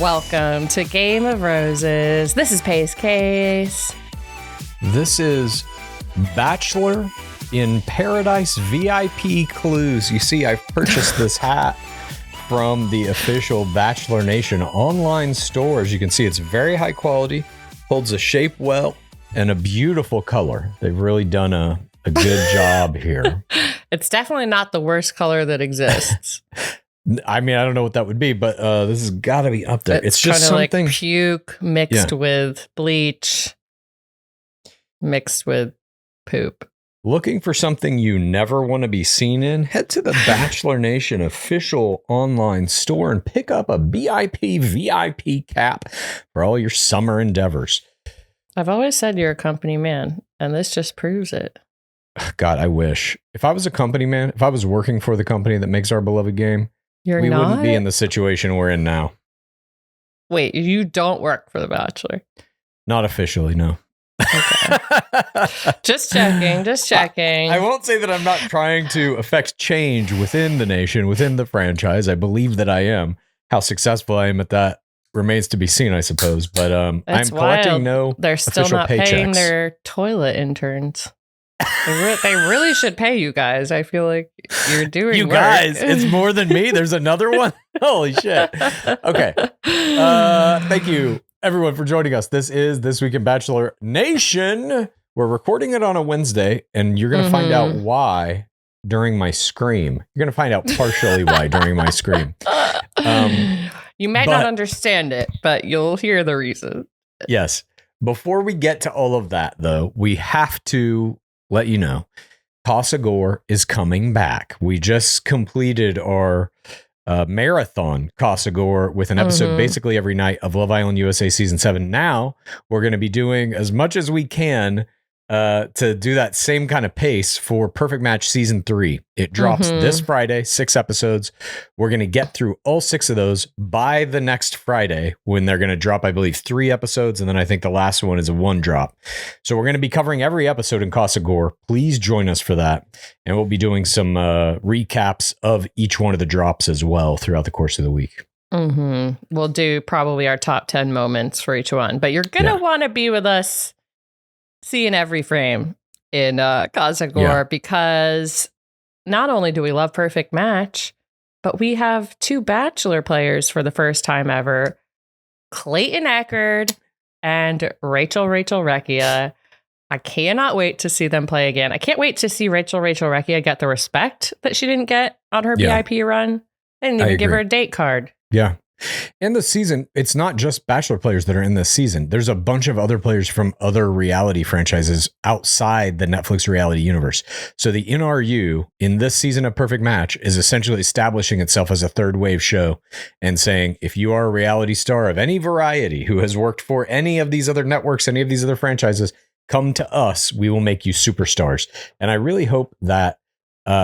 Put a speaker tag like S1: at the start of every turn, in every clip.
S1: Welcome to Game of Roses. This is PaceCase.
S2: This is Bachelor in Paradise VIP clues. You see, I've purchased this hat from the official Bachelor Nation online store. As you can see, it's very high quality, holds a shape well, and a beautiful color. They've really done a good job here.
S1: It's definitely not the worst color that exists.
S2: I mean, I don't know what that would be, but this has got to be up there. It's just something
S1: like puke mixed with bleach, mixed with poop.
S2: Looking for something you never want to be seen in? Head to the Bachelor Nation official online store and pick up a VIP cap for all your summer endeavors.
S1: I've always said you're a company man, and this just proves it.
S2: God, I wish. If I was a company man, if I was working for the company that makes our beloved game, we wouldn't be in the situation we're in now.
S1: Wait, you don't work for The Bachelor?
S2: Not officially, no.
S1: Okay. Just checking.
S2: I won't say that I'm not trying to affect change within the nation, within the franchise. I believe that I am. How successful I am at that remains to be seen, I suppose. But I'm collecting no
S1: They're still
S2: official
S1: not
S2: paychecks.
S1: paying their toilet interns. They really should pay you guys. I feel like you're doing
S2: you
S1: work.
S2: Guys, it's more than me. There's another one. Holy shit. Okay. Thank you, everyone, for joining us. This is This Week in Bachelor Nation. We're recording it on a Wednesday, and you're going to find out why during my scream. You're going to find out partially why during my scream.
S1: You might not understand it, but you'll hear the reason.
S2: Yes. Before we get to all of that, though, we have to let you know Casa Gore is coming back. We just completed our marathon Casa Gore with an episode basically every night of Love Island USA Season 7. Now we're going to be doing as much as we can to do that same kind of pace for Perfect Match Season 3. It drops this Friday, 6 episodes. We're going to get through all 6 of those by the next Friday when they're going to drop, I believe, 3 episodes. And then I think the last one is a 1 drop. So we're going to be covering every episode in Casa Gore. Please join us for that. And we'll be doing some recaps of each one of the drops as well throughout the course of the week.
S1: We'll do probably our top 10 moments for each one. But you're going to want to be with us seeing every frame in Casa Gore because not only do we love Perfect Match, but we have 2 Bachelor players for the first time ever, Clayton Echard and Rachel Recchia. I cannot wait to see them play again. I can't wait to see Rachel Recchia get the respect that she didn't get on her VIP run. They didn't even give her a date card.
S2: Yeah. And the season, it's not just Bachelor players that are in this season. There's a bunch of other players from other reality franchises outside the Netflix reality universe. So the NRU in this season of Perfect Match is essentially establishing itself as a third wave show and saying, if you are a reality star of any variety who has worked for any of these other networks, any of these other franchises, come to us. We will make you superstars. And I really hope that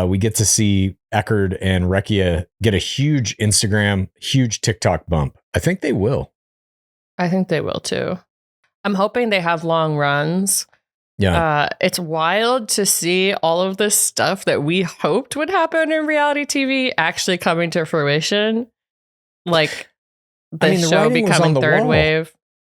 S2: we get to see Echard and Recchia get a huge Instagram, huge TikTok bump. I think they will.
S1: I think they will too. I'm hoping they have long runs.
S2: Yeah.
S1: It's wild to see all of this stuff that we hoped would happen in reality TV actually coming to fruition. Like the show becoming third wave.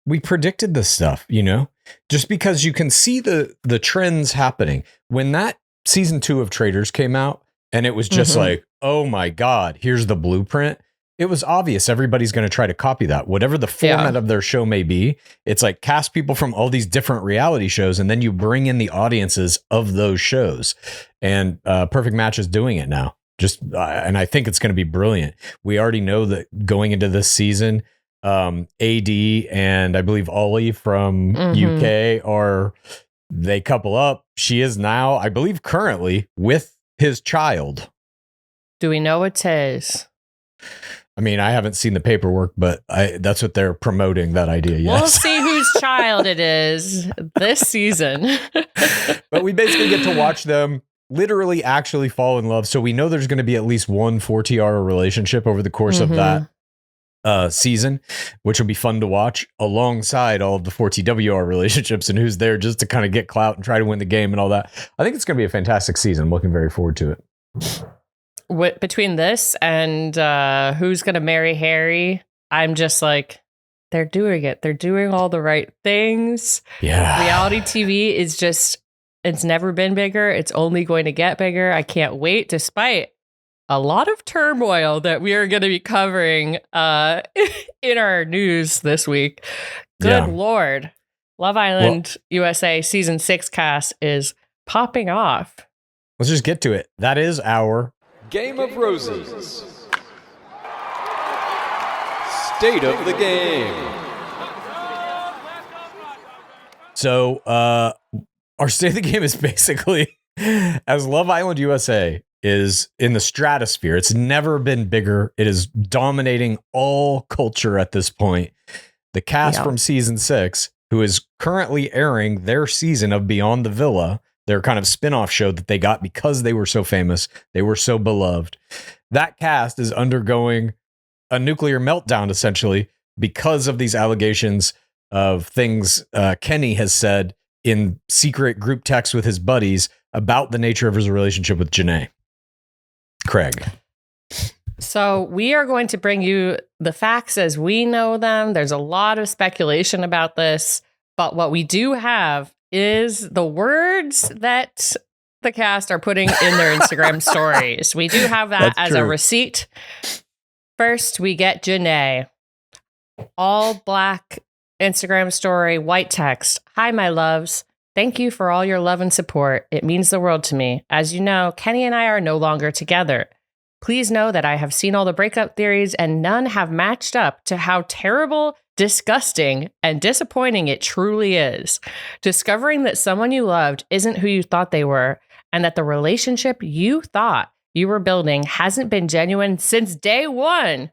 S2: We predicted this stuff, you know, just because you can see the trends happening. When that Season 2 of Traitors came out and it was just like, oh my God, here's the blueprint. It was obvious everybody's going to try to copy that. Whatever the format of their show may be, it's like cast people from all these different reality shows and then you bring in the audiences of those shows. And Perfect Match is doing it now. And I think it's going to be brilliant. We already know that going into this season, AD and I believe Ollie from UK they couple up. She is now, I believe, currently with his child.
S1: Do we know it's his?
S2: I mean, I haven't seen the paperwork, but that's what they're promoting, that idea. Yes.
S1: We'll see whose child it is this season.
S2: But we basically get to watch them literally actually fall in love. So we know there's going to be at least one 4TR relationship over the course of that season, which will be fun to watch alongside all of the 4TWR relationships and who's there just to kind of get clout and try to win the game and all that. I think it's going to be a fantastic season. I'm looking very forward to it.
S1: Between this and who's going to marry Harry I'm just like, they're doing it. They're doing all the right things.
S2: Yeah.
S1: Reality TV is just, it's never been bigger. It's only going to get bigger. I can't wait, despite a lot of turmoil that we are going to be covering in our news this week. Good Lord. Love Island USA Season 6 cast is popping off.
S2: Let's just get to it. That is our
S3: Game of Roses. State of the game.
S2: So our state of the game is basically, as Love Island USA is in the stratosphere, it's never been bigger. It is dominating all culture at this point. The cast from season 6, who is currently airing their season of Beyond the Villa, their kind of spinoff show that they got because they were so famous, they were so beloved. That cast is undergoing a nuclear meltdown, essentially, because of these allegations of things Kenny has said in secret group texts with his buddies about the nature of his relationship with JaNa Craig.
S1: So we are going to bring you the facts as we know them. There's a lot of speculation about this, but what we do have is the words that the cast are putting in their Instagram stories. We do have that as a receipt. First, we get JaNa. All black Instagram story, white text. Hi, my loves. Thank you for all your love and support. It means the world to me. As you know, Kenny and I are no longer together. Please know that I have seen all the breakup theories and none have matched up to how terrible, disgusting, and disappointing it truly is. Discovering that someone you loved isn't who you thought they were, and that the relationship you thought you were building hasn't been genuine since day one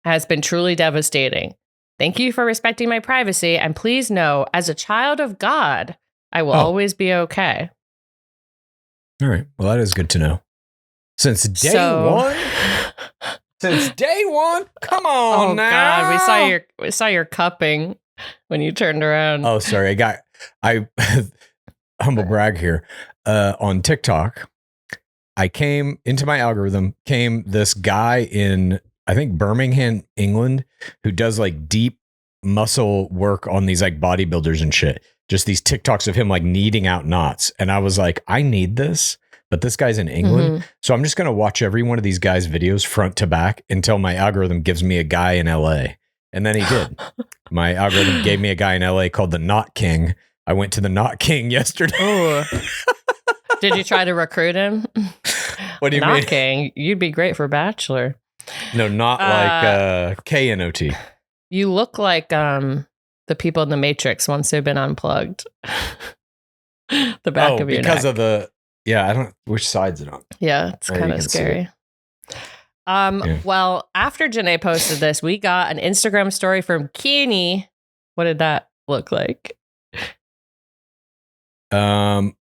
S1: has been truly devastating. Thank you for respecting my privacy, and please know, as a child of God, I will always be okay.
S2: All right. Well, that is good to know. Since day one? Since day one? Come on now.
S1: God, we saw your cupping when you turned around.
S2: Oh, sorry. I humble brag here. On TikTok, I came into my algorithm, this guy in, I think, Birmingham, England, who does like deep muscle work on these like bodybuilders and shit. Just these TikToks of him like kneading out knots. And I was like, I need this. But this guy's in England. So I'm just going to watch every one of these guys' videos front to back until my algorithm gives me a guy in LA. And then he did. My algorithm gave me a guy in LA called the Knot King. I went to the Knot King yesterday.
S1: Did you try to recruit him?
S2: What do you mean?
S1: Knot King, you'd be great for Bachelor.
S2: No, not like KNOT.
S1: You look like the people in the Matrix once they've been unplugged. The back of your neck.
S2: Because of the... Yeah, I don't... Which side's it on?
S1: Yeah, it's kind of scary. Well, after JaNa posted this, we got an Instagram story from Kenny. What did that look like?
S2: Let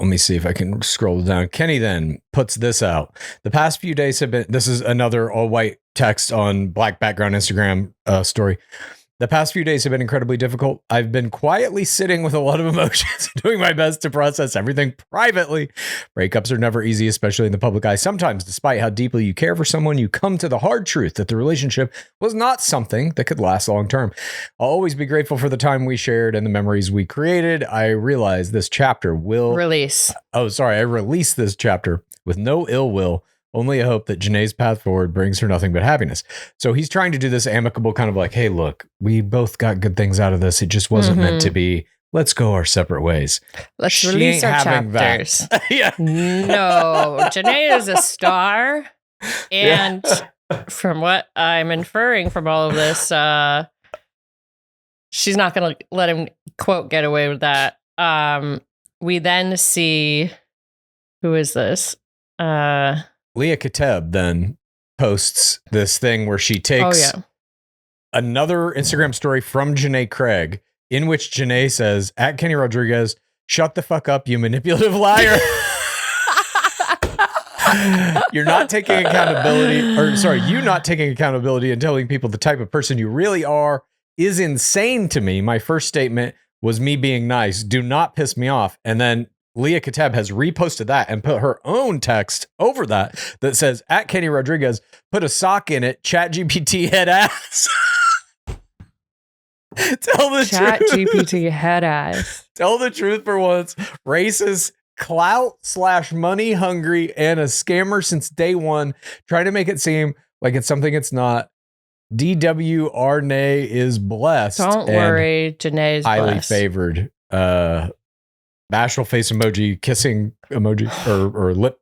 S2: me see if I can scroll down. Kenny then puts this out. The past few days have been... This is another all-white text on black background Instagram story. The past few days have been incredibly difficult. I've been quietly sitting with a lot of emotions, doing my best to process everything privately. Breakups are never easy, especially in the public eye. Sometimes, despite how deeply you care for someone, you come to the hard truth that the relationship was not something that could last long term. I'll always be grateful for the time we shared and the memories we created. I realize this chapter will...
S1: Release.
S2: Oh, sorry. I released this chapter with no ill will. Only a hope that JaNa's path forward brings her nothing but happiness. So he's trying to do this amicable kind of like, hey, look, we both got good things out of this. It just wasn't meant to be. Let's go our separate ways.
S1: Let's release our chapters.
S2: Yeah.
S1: No, JaNa is a star. And from what I'm inferring from all of this, she's not going to let him, quote, get away with that. We then see, who is this?
S2: Leah Kateb then posts this thing where she takes another Instagram story from JaNa Craig, in which JaNa says, at Kenny Rodriguez, shut the fuck up, you manipulative liar. You're not taking accountability, you not taking accountability and telling people the type of person you really are is insane to me. My first statement was me being nice. Do not piss me off. And then Leah Kateb has reposted that and put her own text over that says, at Kenny Rodriguez, put a sock in it, ChatGPT head ass. Tell the
S1: Chat
S2: truth.
S1: GPT head ass.
S2: Tell the truth for once. Racist, clout/money hungry, and a scammer since day one, trying to make it seem like it's something it's not. DW Arne is blessed.
S1: Don't worry, Janae's
S2: highly
S1: blessed.
S2: favored. Bashful face emoji, kissing emoji, or lip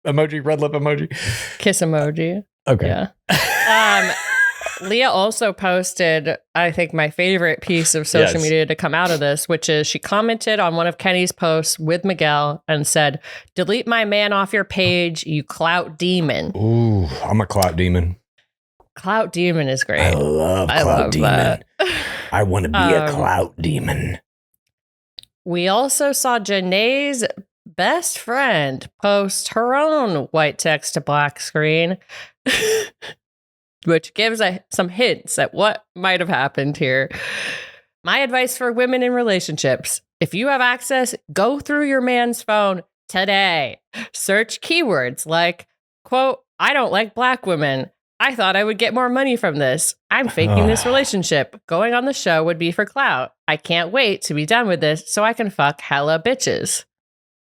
S2: emoji, red lip emoji.
S1: Kiss emoji.
S2: Okay.
S1: Yeah. Leah also posted, I think, my favorite piece of social media to come out of this, which is she commented on one of Kenny's posts with Miguel and said, "Delete my man off your page, you clout demon."
S2: Ooh, I'm a clout demon.
S1: Clout demon is great.
S2: I love clout demon.
S1: That.
S2: I want to be a clout demon.
S1: We also saw Janae's best friend post her own white text to black screen, which gives some hints at what might have happened here. My advice for women in relationships: if you have access, go through your man's phone today. Search keywords like, quote, "I don't like black women. I thought I would get more money from this. I'm faking this relationship. Going on the show would be for clout. I can't wait to be done with this so I can fuck hella bitches.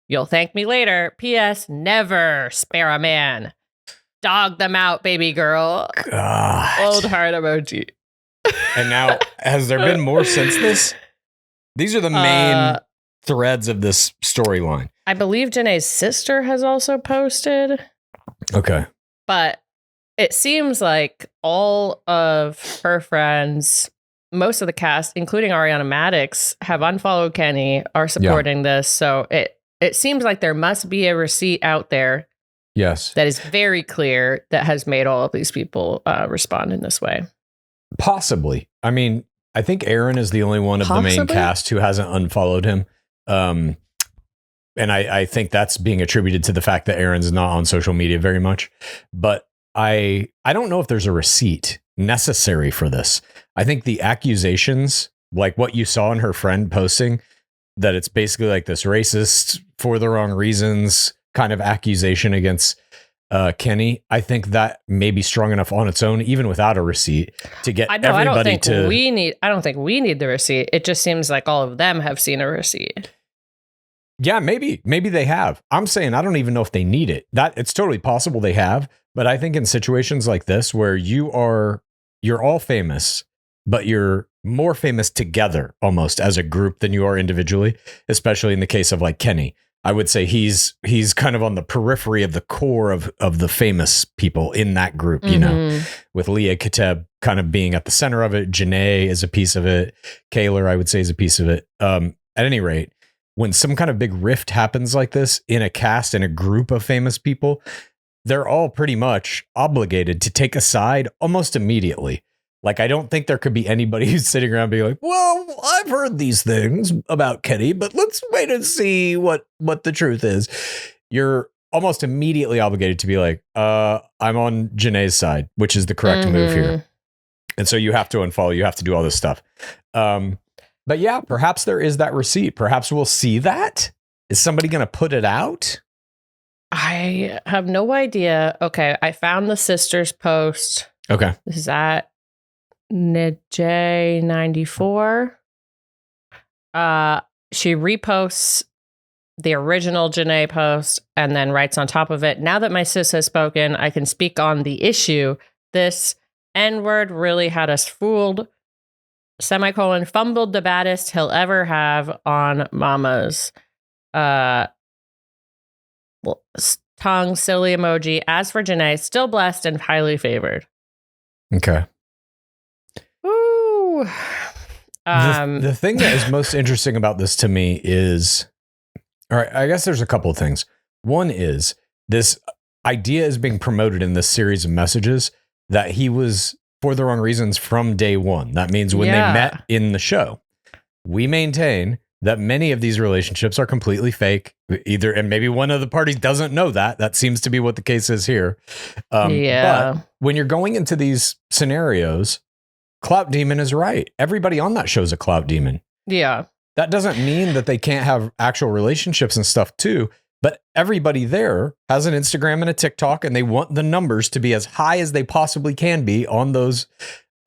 S1: You'll thank me later. P.S. Never spare a man. Dog them out, baby girl."
S2: God.
S1: Old heart emoji.
S2: And now, has there been more since this? These are the main threads of this storyline.
S1: I believe Janae's sister has also posted.
S2: Okay.
S1: But it seems like all of her friends, most of the cast, including Ariana Madix, have unfollowed Kenny, are supporting this. So it seems like there must be a receipt out there.
S2: Yes.
S1: That is very clear that has made all of these people respond in this way.
S2: Possibly. I mean, I think Aaron is the only one of the main cast who hasn't unfollowed him. And I think that's being attributed to the fact that Aaron's not on social media very much. But I don't know if there's a receipt necessary for this. I think the accusations, like what you saw in her friend posting, that it's basically like this racist for the wrong reasons kind of accusation against Kenny. I think that may be strong enough on its own, even without a receipt, to get everybody
S1: I don't think
S2: to.
S1: I don't think we need the receipt. It just seems like all of them have seen a receipt.
S2: Yeah, maybe they have. I'm saying I don't even know if they need it. That it's totally possible they have, but I think in situations like this where you're all famous, but you're more famous together almost as a group than you are individually, especially in the case of like Kenny. I would say he's kind of on the periphery of the core of the famous people in that group, you know, with Leah Kateb kind of being at the center of it. Janae is a piece of it. Kaylor, I would say, is a piece of it. At any rate, when some kind of big rift happens like this in a cast, in a group of famous people, they're all pretty much obligated to take a side almost immediately. Like, I don't think there could be anybody who's sitting around being like, well, I've heard these things about Kenny, but let's wait and see what the truth is. You're almost immediately obligated to be like, I'm on Janae's side, which is the correct move here. And so you have to unfollow. You have to do all this stuff. But yeah, perhaps there is that receipt. Perhaps we'll see that. Is somebody going to put it out?
S1: I have no idea. Okay, I found the sisters post.
S2: Okay.
S1: This is at J94. She reposts the original Janae post and then writes on top of it, "Now that my sis has spoken, I can speak on the issue. This N-word really had us fooled. Semicolon, fumbled the baddest he'll ever have on mamas." Tongue, silly emoji. As for Janae, still blessed and highly favored.
S2: Okay.
S1: Ooh.
S2: The thing that is most interesting about this to me is, all right, I guess there's a couple of things. One is this idea is being promoted in this series of messages that he was for the wrong reasons from day one. That means when they met in the show. We maintain that many of these relationships are completely fake, either, and maybe one of the parties doesn't know that. That seems to be what the case is here. But when you're going into these scenarios, Clout Demon is right. Everybody on that show is a Clout Demon.
S1: Yeah.
S2: That doesn't mean that they can't have actual relationships and stuff too, but everybody there has an Instagram and a TikTok, and they want the numbers to be as high as they possibly can be on those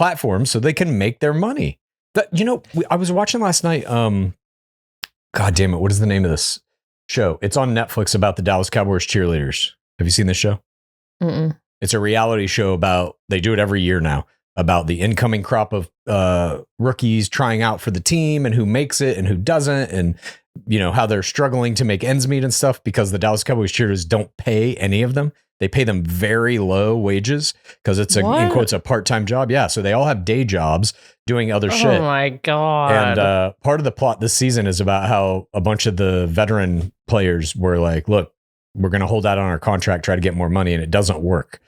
S2: platforms so they can make their money. I was watching last night. God damn it. What is the name of this show? It's on Netflix about the Dallas Cowboys cheerleaders. Have you seen this show?
S1: Mm-mm.
S2: It's a reality show they do it every year now, about the incoming crop of rookies trying out for the team and who makes it and who doesn't. And, how they're struggling to make ends meet and stuff because the Dallas Cowboys cheerleaders don't pay any of them. They pay them very low wages because it's in quotes, a part-time job. Yeah. So they all have day jobs doing other shit.
S1: Oh my God.
S2: And part of the plot this season is about how a bunch of the veteran players were like, look, we're going to hold out on our contract, try to get more money. And it doesn't work.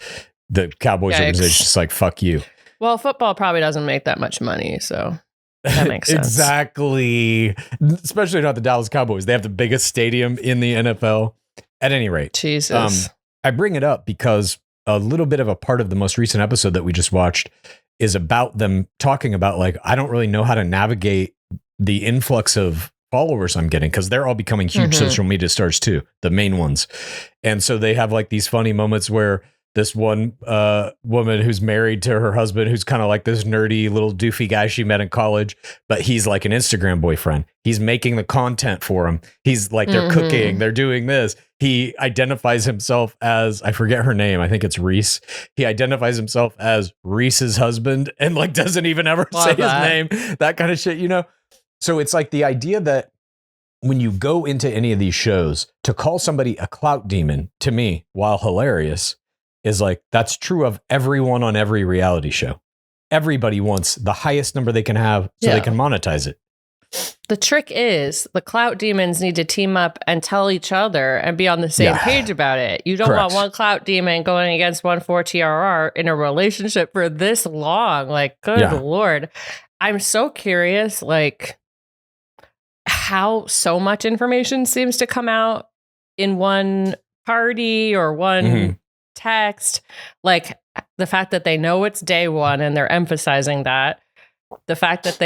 S2: The Cowboys organization is just like, fuck you.
S1: Well, football probably doesn't make that much money. So that makes sense.
S2: Exactly. Especially not the Dallas Cowboys. They have the biggest stadium in the NFL. At any rate.
S1: Jesus.
S2: I bring it up because a little bit of a part of the most recent episode that we just watched is about them talking about, like, I don't really know how to navigate the influx of followers I'm getting because they're all becoming huge social media stars too, the main ones. And so they have like these funny moments where this one woman who's married to her husband, who's kind of like this nerdy little doofy guy she met in college, but he's like an Instagram boyfriend. He's making the content for him. He's like, they're cooking, they're doing this. He identifies himself as, I forget her name. I think it's Reese. He identifies himself as Reese's husband and like doesn't even ever say his name, that kind of shit, So it's like the idea that when you go into any of these shows, to call somebody a clout demon, to me, while hilarious, is like, that's true of everyone on every reality show. Everybody wants the highest number they can have so they can monetize it.
S1: The trick is the clout demons need to team up and tell each other and be on the same page about it. You don't want one clout demon going against one for TRR in a relationship for this long. Like, good Lord. I'm so curious, like, how so much information seems to come out in one party or one text. Like, the fact that they know it's day one and they're emphasizing that. The fact that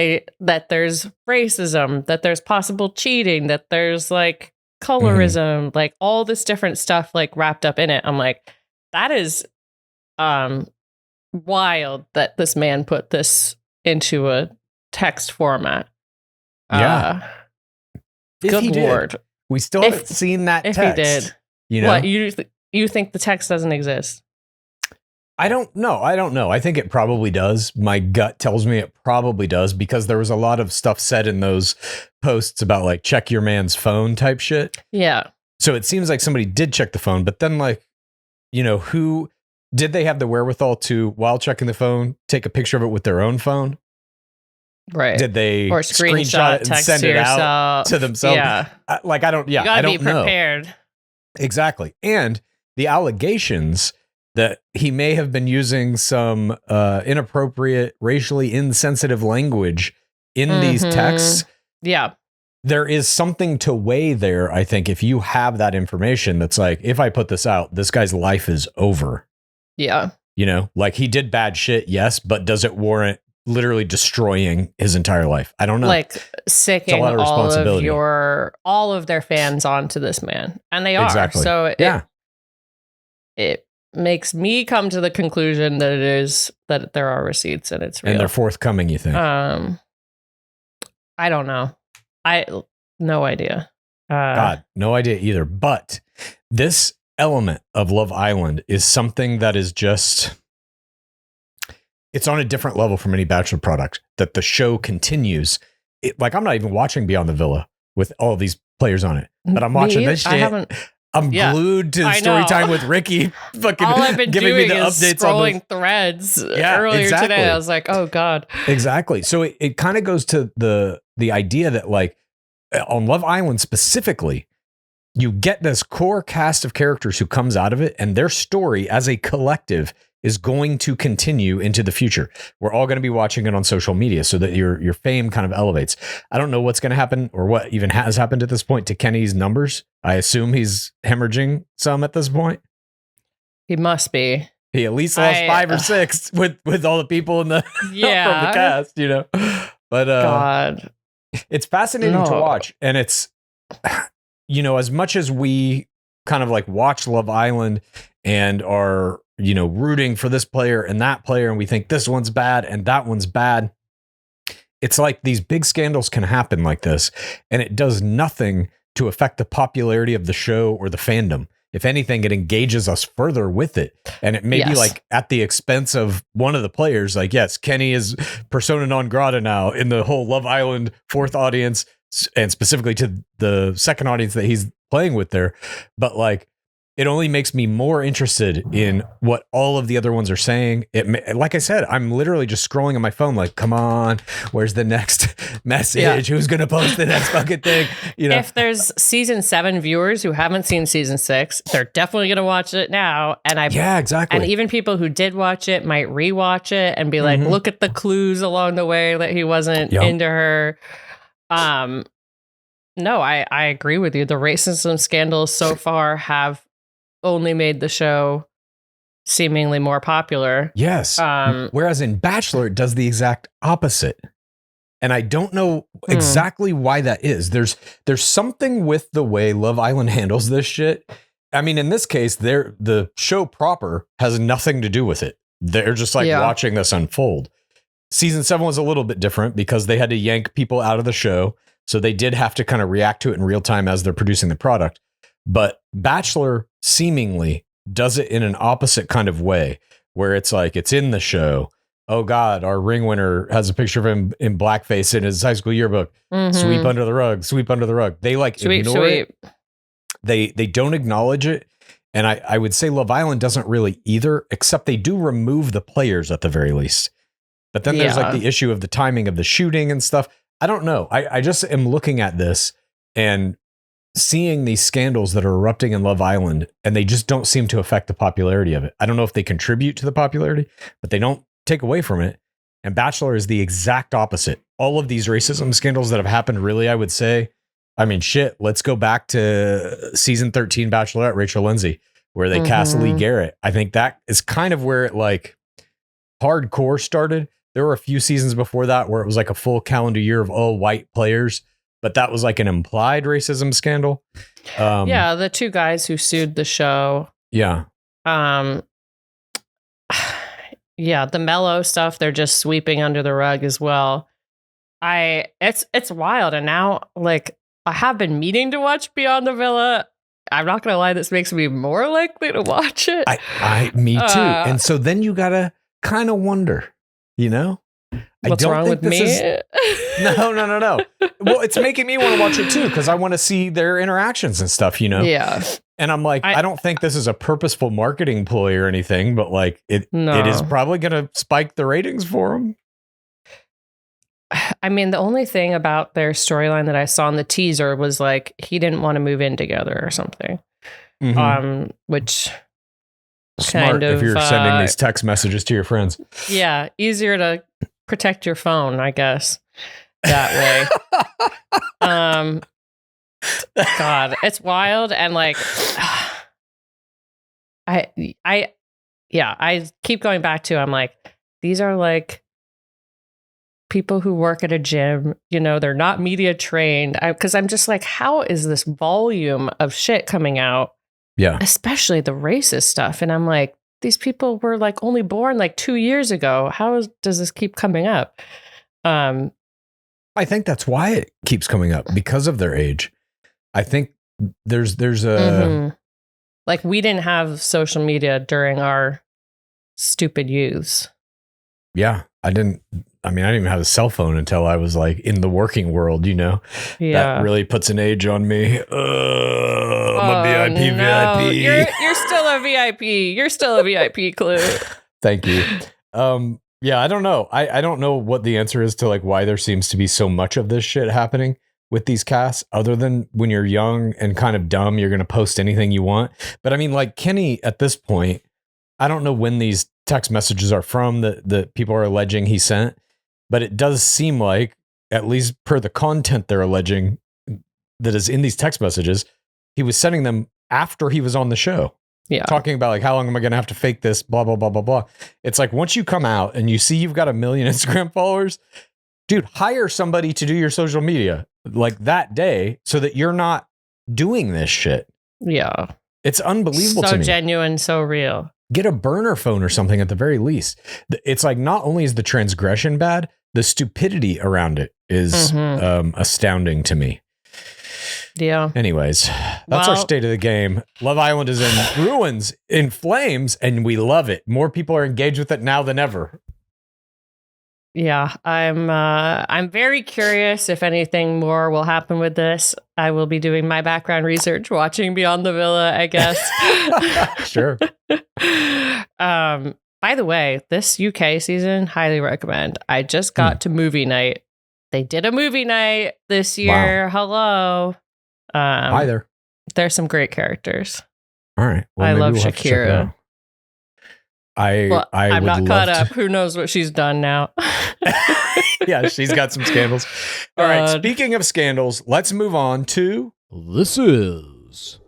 S1: there's racism, that there's possible cheating, that there's like colorism, like all this different stuff like wrapped up in it. I'm like, that is wild that this man put this into a text format.
S2: Yeah.
S1: Good Lord.
S2: We still haven't seen that text.
S1: If he did. What, you think the text doesn't exist?
S2: I don't know. I think it probably does. My gut tells me it probably does because there was a lot of stuff said in those posts about like check your man's phone type shit.
S1: Yeah.
S2: So it seems like somebody did check the phone, but then like, who did they have the wherewithal to, while checking the phone, take a picture of it with their own phone?
S1: Right.
S2: Did they
S1: or screenshot
S2: it and send it out to themselves?
S1: Yeah.
S2: I don't
S1: be prepared.
S2: Know. Exactly. And the allegations that he may have been using some inappropriate, racially insensitive language in these texts.
S1: Yeah.
S2: There is something to weigh there, I think, if you have that information that's like, if I put this out, this guy's life is over.
S1: Yeah.
S2: Like he did bad shit, yes, but does it warrant literally destroying his entire life? I don't know.
S1: Like sicking all of their fans onto this man. And they are.
S2: Exactly.
S1: So it makes me come to the conclusion that there are receipts and it's real.
S2: And they're forthcoming, you think?
S1: I don't know. No idea.
S2: God, no idea either. But this element of Love Island is something that is just, it's on a different level from any Bachelor product, that the show continues. Like, I'm not even watching Beyond the Villa with all of these players on it, but I'm watching this shit. I'm glued to story time with Ricky. Fucking
S1: all I've been
S2: giving
S1: doing
S2: me the
S1: is
S2: updates
S1: scrolling
S2: on
S1: threads earlier today. I was like, oh God.
S2: Exactly. So it kind of goes to the idea that like on Love Island specifically, you get this core cast of characters who comes out of it and their story as a collective is going to continue into the future. We're all going to be watching it on social media so that your fame kind of elevates. I don't know what's going to happen or what even has happened at this point to Kenny's numbers. I assume he's hemorrhaging some at this point.
S1: He must be.
S2: He at least lost 5 or 6 with all the people in the from the cast, But
S1: God,
S2: it's fascinating to watch, and it's as much as we kind of like watch Love Island and are rooting for this player and that player, and we think this one's bad and that one's bad. It's like these big scandals can happen like this, and it does nothing to affect the popularity of the show or the fandom. If anything, it engages us further with it. And it may be like at the expense of one of the players. Like, yes, Kenny is persona non grata now in the whole Love Island fourth audience, and specifically to the second audience that he's playing with there. But like, it only makes me more interested in what all of the other ones are saying. Like I said, I'm literally just scrolling on my phone like, come on, where's the next message? Yeah. Who's going to post the next fucking thing?
S1: If there's season 7 viewers who haven't seen season 6, they're definitely going to watch it now. And
S2: exactly.
S1: And even people who did watch it might rewatch it and be like, look at the clues along the way that he wasn't into her. No, I agree with you. The racism scandals so far have only made the show seemingly more popular.
S2: Yes. Whereas in Bachelor, it does the exact opposite. And I don't know exactly why that is. There's something with the way Love Island handles this shit. I mean, in this case, the show proper has nothing to do with it. They're just like watching this unfold. Season 7 was a little bit different because they had to yank people out of the show. So they did have to kind of react to it in real time as they're producing the product. But Bachelor seemingly does it in an opposite kind of way, where it's like, it's in the show. Oh God, our ring winner has a picture of him in blackface in his high school yearbook. Sweep under the rug, sweep under the rug. They like ignore it. They don't acknowledge it. And I would say Love Island doesn't really either, except they do remove the players at the very least. But then there's like the issue of the timing of the shooting and stuff. I don't know. I just am looking at this and seeing these scandals that are erupting in Love Island, and they just don't seem to affect the popularity of it. I don't know if they contribute to the popularity, but they don't take away from it. And Bachelor is the exact opposite. All of these racism scandals that have happened, really, I would say, I mean, shit, let's go back to season 13 Bachelorette, Rachel Lindsay, where they cast Lee Garrett. I think that is kind of where it like hardcore started. There were a few seasons before that where it was like a full calendar year of all white players, but that was like an implied racism scandal.
S1: The two guys who sued the show.
S2: Yeah.
S1: The Mellow stuff, they're just sweeping under the rug as well. It's wild. And now, like, I have been meaning to watch Beyond the Villa. I'm not gonna lie, this makes me more likely to watch it.
S2: Me too. And so then you gotta kind of wonder,
S1: What's wrong with me?
S2: No. Well, it's making me want to watch it too, because I want to see their interactions and stuff,
S1: Yeah.
S2: And I'm like, I don't think this is a purposeful marketing ploy or anything, but like it is probably going to spike the ratings for them.
S1: I mean, the only thing about their storyline that I saw in the teaser was like, he didn't want to move in together or something. Which
S2: smart
S1: kind of,
S2: if you're sending these text messages to your friends.
S1: Yeah. Easier to protect your phone, I guess, that way. God, it's wild. And like, I keep going back to, I'm like, these are like people who work at a gym, they're not media trained. Cause I'm just like, how is this volume of shit coming out?
S2: Yeah.
S1: Especially the racist stuff. And I'm like, these people were like only born like 2 years ago. How does this keep coming up?
S2: I think that's why it keeps coming up, because of their age. I think there's a
S1: like, we didn't have social media during our stupid youths.
S2: Yeah, I didn't even have a cell phone until I was like in the working world, Yeah. That really puts an age on me. I'm a VIP.
S1: You're still a VIP. You're still a VIP, Clue.
S2: Thank you. Yeah, I don't know. I don't know what the answer is to like why there seems to be so much of this shit happening with these casts, other than when you're young and kind of dumb, you're going to post anything you want. But I mean, like Kenny at this point, I don't know when these text messages are from that people are alleging he sent, but it does seem like, at least per the content they're alleging that is in these text messages, he was sending them after he was on the show.
S1: Yeah.
S2: Talking about like, how long am I going to have to fake this? Blah, blah, blah, blah, blah. It's like, once you come out and you see you've got 1 million Instagram followers, dude, hire somebody to do your social media like that day so that you're not doing this shit. Yeah. It's unbelievable to me.
S1: So genuine, so real.
S2: get a burner phone or something at the very least. It's like not only is the transgression bad, the stupidity around it is astounding to me.
S1: Yeah.
S2: Anyways, that's our state of the game. Love Island is in ruins, in flames, and we love it. More people are engaged with it now than ever.
S1: Yeah, I'm very curious if anything more will happen with this. I will be doing my background research, watching Beyond the Villa, I guess.
S2: Sure.
S1: By the way, this UK season, highly recommend. I just got to movie night. They did a movie night this year.
S2: Wow.
S1: Hello.
S2: Hi there.
S1: There's some great characters.
S2: All right. Well,
S1: I love
S2: we'll
S1: Shakira. I'm not caught up. Who knows what she's done now?
S2: Yeah, she's got some scandals. All right. Speaking of scandals, let's move on to
S3: This is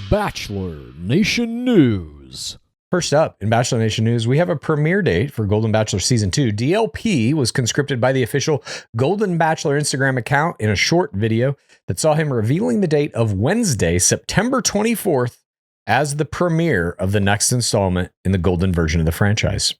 S3: Bachelor Nation News.
S2: First up, in Bachelor Nation news, we have a premiere date for Golden Bachelor Season 2. DLP was conscripted by the official Golden Bachelor Instagram account in a short video that saw him revealing the date of Wednesday, September 24th, as the premiere of the next installment in the Golden version of the franchise.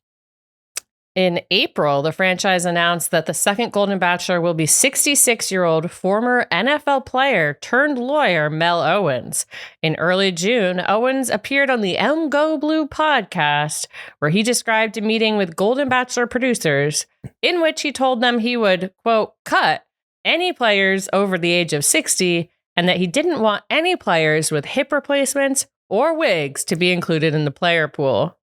S1: In April, the franchise announced that the second Golden Bachelor will be 66-year-old former NFL player turned lawyer Mel Owens. In early June, Owens appeared on the Go Blue podcast, where he described a meeting with Golden Bachelor producers in which he told them he would, quote, cut any players over the age of 60 and that he didn't want any players with hip replacements or wigs to be included in the player pool.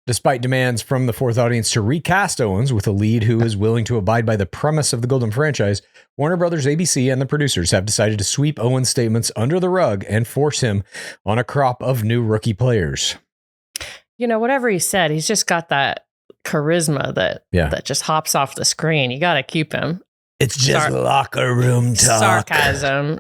S2: Despite demands from the fourth audience to recast Owens with a lead who is willing to abide by the premise of the Golden franchise, Warner Brothers, ABC, and the producers have decided to sweep Owens' statements under the rug and force him on a crop of new rookie players.
S1: You know, whatever he said, he's just got that charisma that just hops off the screen. You got to keep him.
S2: It's just locker room talk.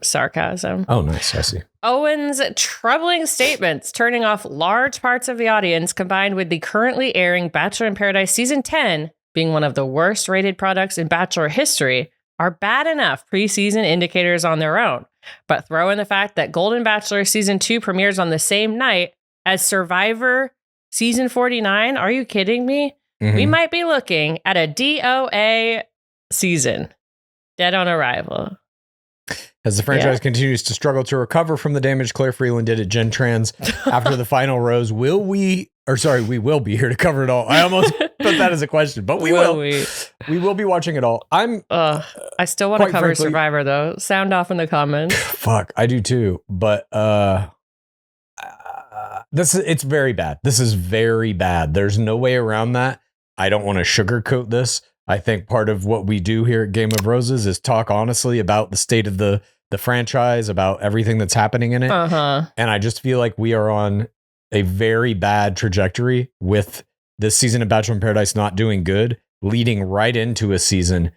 S1: Sarcasm.
S2: Oh, nice. I see.
S1: Owens' troubling statements turning off large parts of the audience, combined with the currently airing Bachelor in Paradise Season 10 being one of the worst rated products in Bachelor history, are bad enough preseason indicators on their own. But throw in the fact that Golden Bachelor Season 2 premieres on the same night as Survivor Season 49. Are you kidding me? We might be looking at a DOA season. Dead on arrival.
S2: As the franchise continues to struggle to recover from the damage Claire Freeland did at Gen Trans after the final rose, we will be here to cover it all. I almost put that as a question, but we will. We will be watching it all.
S1: I still want to cover Survivor though. Sound off in the comments.
S2: Fuck, I do too. But it's very bad. This is very bad. There's no way around that. I don't want to sugarcoat this. I think part of what we do here at Game of Roses is talk honestly about the state of the franchise, about everything that's happening in it. And I just feel like we are on a very bad trajectory with this season of Bachelor in Paradise not doing good, leading right into a season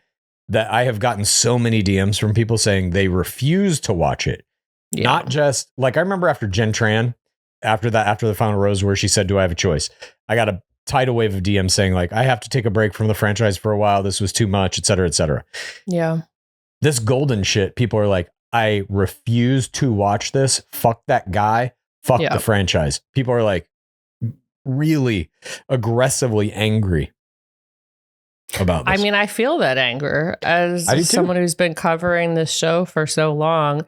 S2: that I have gotten so many DMs from people saying they refuse to watch it. Yeah. Not just like, I remember after Jen Tran, after the final rose where she said, do I have a choice? I got a tidal wave of DMs saying like, I have to take a break from the franchise for a while. This was too much, et cetera, et cetera.
S1: Yeah.
S2: This Golden shit, people are like, I refuse to watch this. Fuck that guy. Fuck the franchise. People are like really aggressively angry about this.
S1: I mean, I feel that anger as someone who's been covering this show for so long.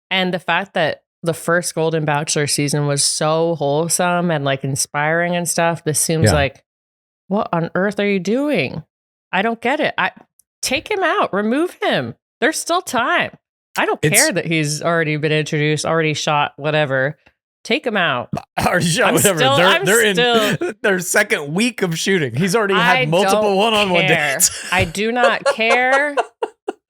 S1: And the fact that the first Golden Bachelor season was so wholesome and like inspiring and stuff. This seems like, what on earth are you doing? I don't get it. Take him out, remove him. There's still time. I don't care that he's already been introduced, already shot, whatever. Take him out.
S2: Already shot, whatever. They're in their second week of shooting. He's already had multiple one-on-one dates.
S1: I do not care.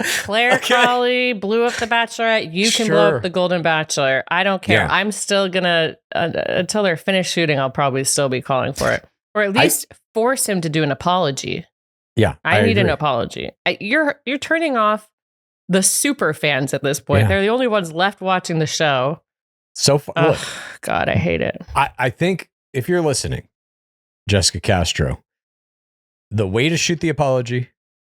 S1: Claire Crawley blew up The Bachelorette. You can blow up the Golden Bachelor. I don't care. I'm still gonna until they're finished shooting. I'll probably still be calling for it, or at least force him to do an apology.
S2: Yeah,
S1: I need an apology. You're turning off the super fans at this point. Yeah. They're the only ones left watching the show.
S2: So far, look,
S1: God, I hate it.
S2: I think if you're listening, Jessica Castro, the way to shoot the apology,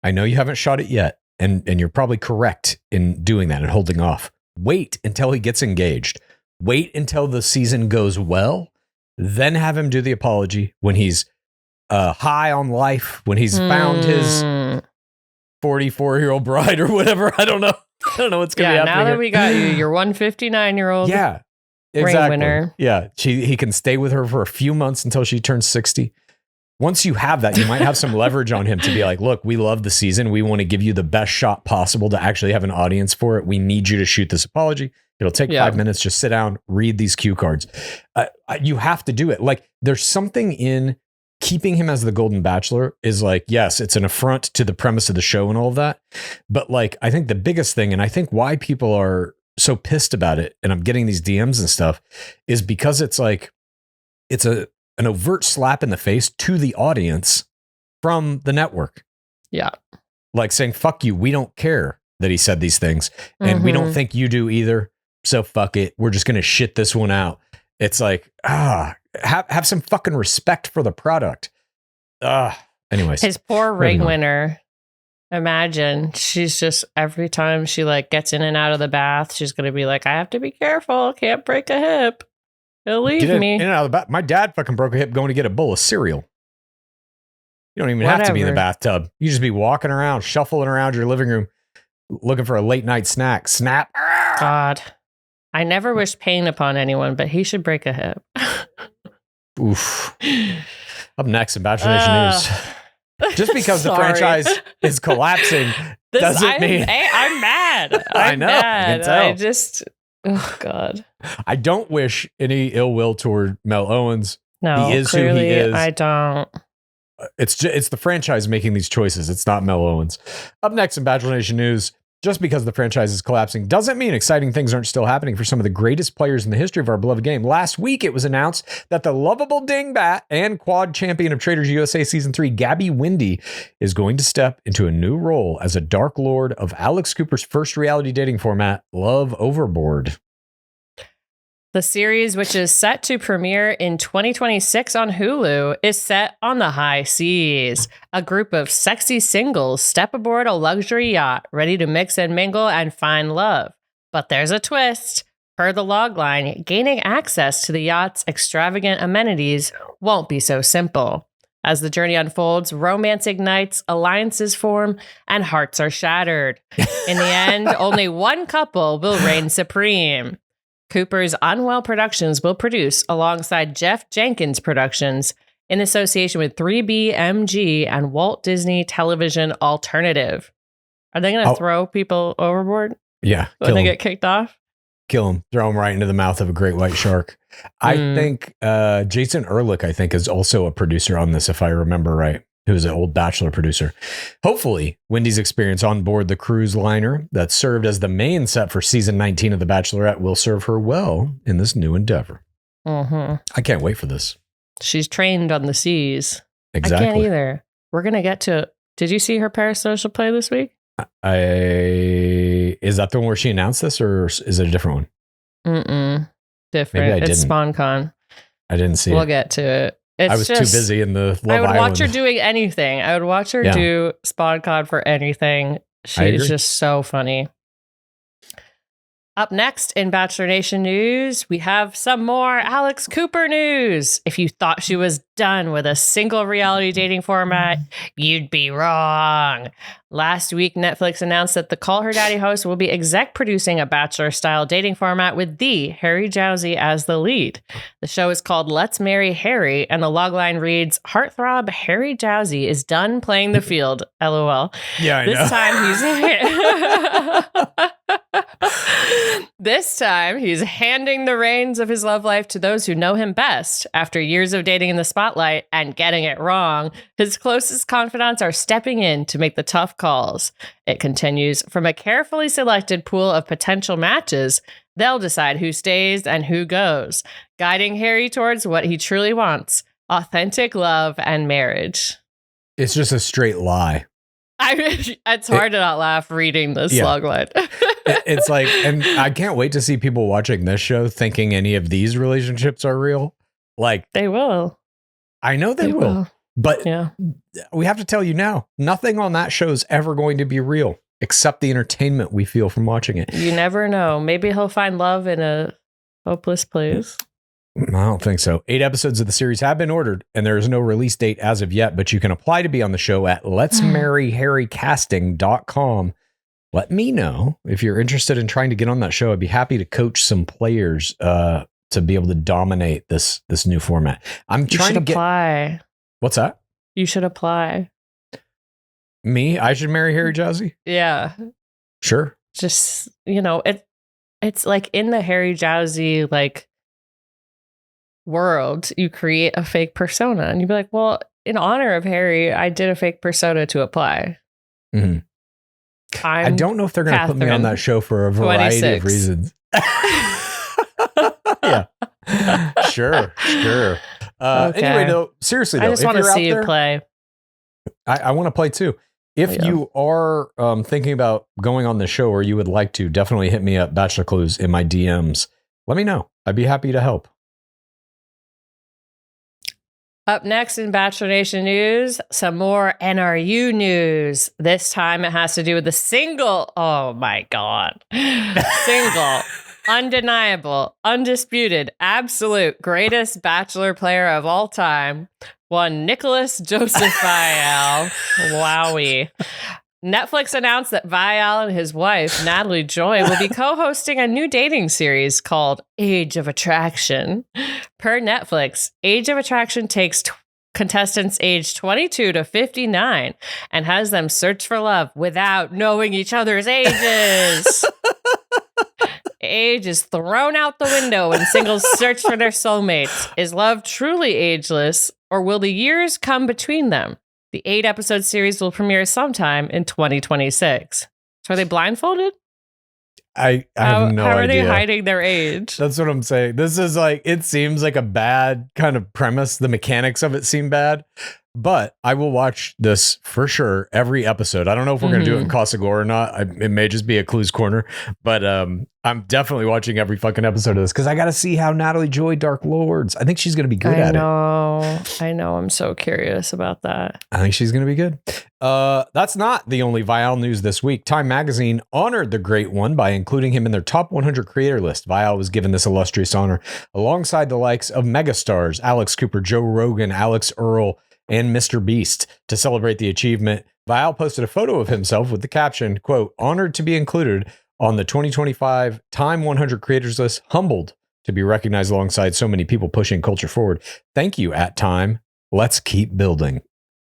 S2: I know you haven't shot it yet, and you're probably correct in doing that and holding off. Wait until he gets engaged. Wait until the season goes well. Then have him do the apology when he's high on life, when he's found his 44-year-old bride or whatever. I don't know. I don't know what's going to be happening.
S1: Now that we got you, your 159-year-old ring winner.
S2: Yeah, he can stay with her for a few months until she turns 60. Once you have that, you might have some leverage on him to be like, look, we love the season. We want to give you the best shot possible to actually have an audience for it. We need you to shoot this apology. It'll take 5 minutes. Just sit down, read these cue cards. You have to do it. Like, there's something in keeping him as the Golden Bachelor is like, yes, it's an affront to the premise of the show and all of that. But like, I think the biggest thing, and I think why people are so pissed about it, and I'm getting these DMs and stuff, is because it's like, it's an overt slap in the face to the audience from the network.
S1: Yeah.
S2: Like saying, fuck you. We don't care that he said these things. And we don't think you do either. So fuck it. We're just going to shit this one out. It's like, have some fucking respect for the product. Anyways.
S1: His poor ring winner. Imagine she's just, every time she like gets in and out of the bath, she's going to be like, I have to be careful. Can't break a hip. He'll leave me. In and out of the bath.
S2: My dad fucking broke a hip going to get a bowl of cereal. You don't even have to be in the bathtub. You just be walking around, shuffling around your living room, looking for a late night snack. Snap.
S1: God. I never wish pain upon anyone, but he should break a hip.
S2: Oof. Up next in Bachelor Nation News. Just because the franchise is collapsing doesn't mean...
S1: I'm mad.
S2: I know.
S1: Mad. I just... Oh, God.
S2: I don't wish any ill will toward Mel Owens.
S1: No,
S2: he is
S1: clearly,
S2: who he is.
S1: I don't.
S2: It's the franchise making these choices. It's not Mel Owens. Up next in Bachelor Nation News, just because the franchise is collapsing doesn't mean exciting things aren't still happening for some of the greatest players in the history of our beloved game. Last week, it was announced that the lovable dingbat and quad champion of Traders USA Season 3, Gabby Windey, is going to step into a new role as a Dark Lord of Alex Cooper's first reality dating format, Love Overboard.
S1: The series, which is set to premiere in 2026 on Hulu, is set on the high seas. A group of sexy singles step aboard a luxury yacht, ready to mix and mingle and find love. But there's a twist. Per the logline, gaining access to the yacht's extravagant amenities won't be so simple. As the journey unfolds, romance ignites, alliances form, and hearts are shattered. In the end, only one couple will reign supreme. Cooper's Unwell Productions will produce alongside Jeff Jenkins Productions in association with 3BMG and Walt Disney Television Alternative. Are they going to throw people overboard?
S2: Yeah.
S1: When they get kicked off?
S2: Kill them. Throw them right into the mouth of a great white shark. I think Jason Ehrlich, I think, is also a producer on this, if I remember right. Who was an old Bachelor producer. Hopefully, Wendy's experience on board the cruise liner that served as the main set for season 19 of The Bachelorette will serve her well in this new endeavor. I can't wait for this.
S1: She's trained on the seas.
S2: Exactly.
S1: I can't either. We're going to get to... Did you see her Parasocial play this week?
S2: Is that the one where she announced this, or is it a different one?
S1: Different. It's SpawnCon.
S2: I didn't see it.
S1: We'll get to it.
S2: I was too busy in the Love Island.
S1: I would watch her doing anything. I would watch her do SpawnCon for anything. She's just so funny. Up next in Bachelor Nation news, we have some more Alex Cooper news. If you thought she was done with a single reality dating format, you'd be wrong. Last week, Netflix announced that the Call Her Daddy host will be exec producing a Bachelor-style dating format with the Harry Jowsey as the lead. The show is called Let's Marry Harry, and the logline reads, Heartthrob Harry Jowsey is done playing the field. LOL.
S2: Yeah, I know.
S1: This time, he's handing the reins of his love life to those who know him best. After years of dating in the spotlight and getting it wrong, his closest confidants are stepping in to make the tough calls. It continues, from a carefully selected pool of potential matches, they'll decide who stays and who goes, guiding Harry towards what he truly wants, authentic love and marriage.
S2: It's just a straight lie.
S1: It's hard to not laugh reading this logline.
S2: It's like, and I can't wait to see people watching this show thinking any of these relationships are real. Like,
S1: they will.
S2: I know they will. But
S1: Yeah.
S2: we have to tell you now, nothing on that show is ever going to be real except the entertainment we feel from watching it.
S1: You never know. Maybe he'll find love in a hopeless place.
S2: I don't think so. 8 episodes of the series have been ordered, and there is no release date as of yet, but you can apply to be on the show at letsmarryharrycasting.com. Let me know if you're interested in trying to get on that show. I'd be happy to coach some players to be able to dominate this new format. I'm trying to
S1: apply.
S2: What's that?
S1: You should apply.
S2: Me? I should marry Harry Jowsey?
S1: Yeah.
S2: Sure.
S1: Just, it's like in the Harry Jowsey like world, you create a fake persona and you'd be like, well, in honor of Harry, I did a fake persona to apply.
S2: Mm-hmm. I don't know if they're going to put me on that show for a variety
S1: 26.
S2: of reasons. Yeah. Sure. Okay. Anyway, though, seriously, though,
S1: I just want to see you play.
S2: I want to play too. If you are thinking about going on the show or you would like to, definitely hit me up, Bachelor Clues, in my DMs. Let me know. I'd be happy to help.
S1: Up next in Bachelor Nation news, some more NRU news. This time it has to do with the single. Oh my God. Single, undeniable, undisputed, absolute greatest Bachelor player of all time. One Nicholas Joseph Viall. Wowie. Netflix announced that Viall and his wife, Natalie Joy, will be co-hosting a new dating series called Age of Attraction. Per Netflix, Age of Attraction takes contestants aged 22 to 59 and has them search for love without knowing each other's ages. Age is thrown out the window when singles search for their soulmates. Is love truly ageless, or will the years come between them? The 8-episode series will premiere sometime in 2026. So are they blindfolded?
S2: I have no idea.
S1: How are they hiding their age?
S2: That's what I'm saying. This is like, it seems like a bad kind of premise. The mechanics of it seem bad, but I will watch this for sure every episode. I don't know if we're going to do it in Casa Gore or not. It may just be a Clues Corner, but I'm definitely watching every fucking episode of this because I got to see how Natalie Joy Dark Lords. I think she's going to be good at it.
S1: I know. I'm so curious about that.
S2: I think she's going to be good. That's not the only Viall news this week. Time Magazine honored the great one by including him in their top 100 creator list. Viall was given this illustrious honor alongside the likes of megastars Alex Cooper, Joe Rogan, Alex Earl, and Mr. Beast. To celebrate the achievement, Viall posted a photo of himself with the caption, quote, "Honored to be included on the 2025 Time 100 creators list, humbled to be recognized alongside so many people pushing culture forward. Thank you at Time. Let's keep building."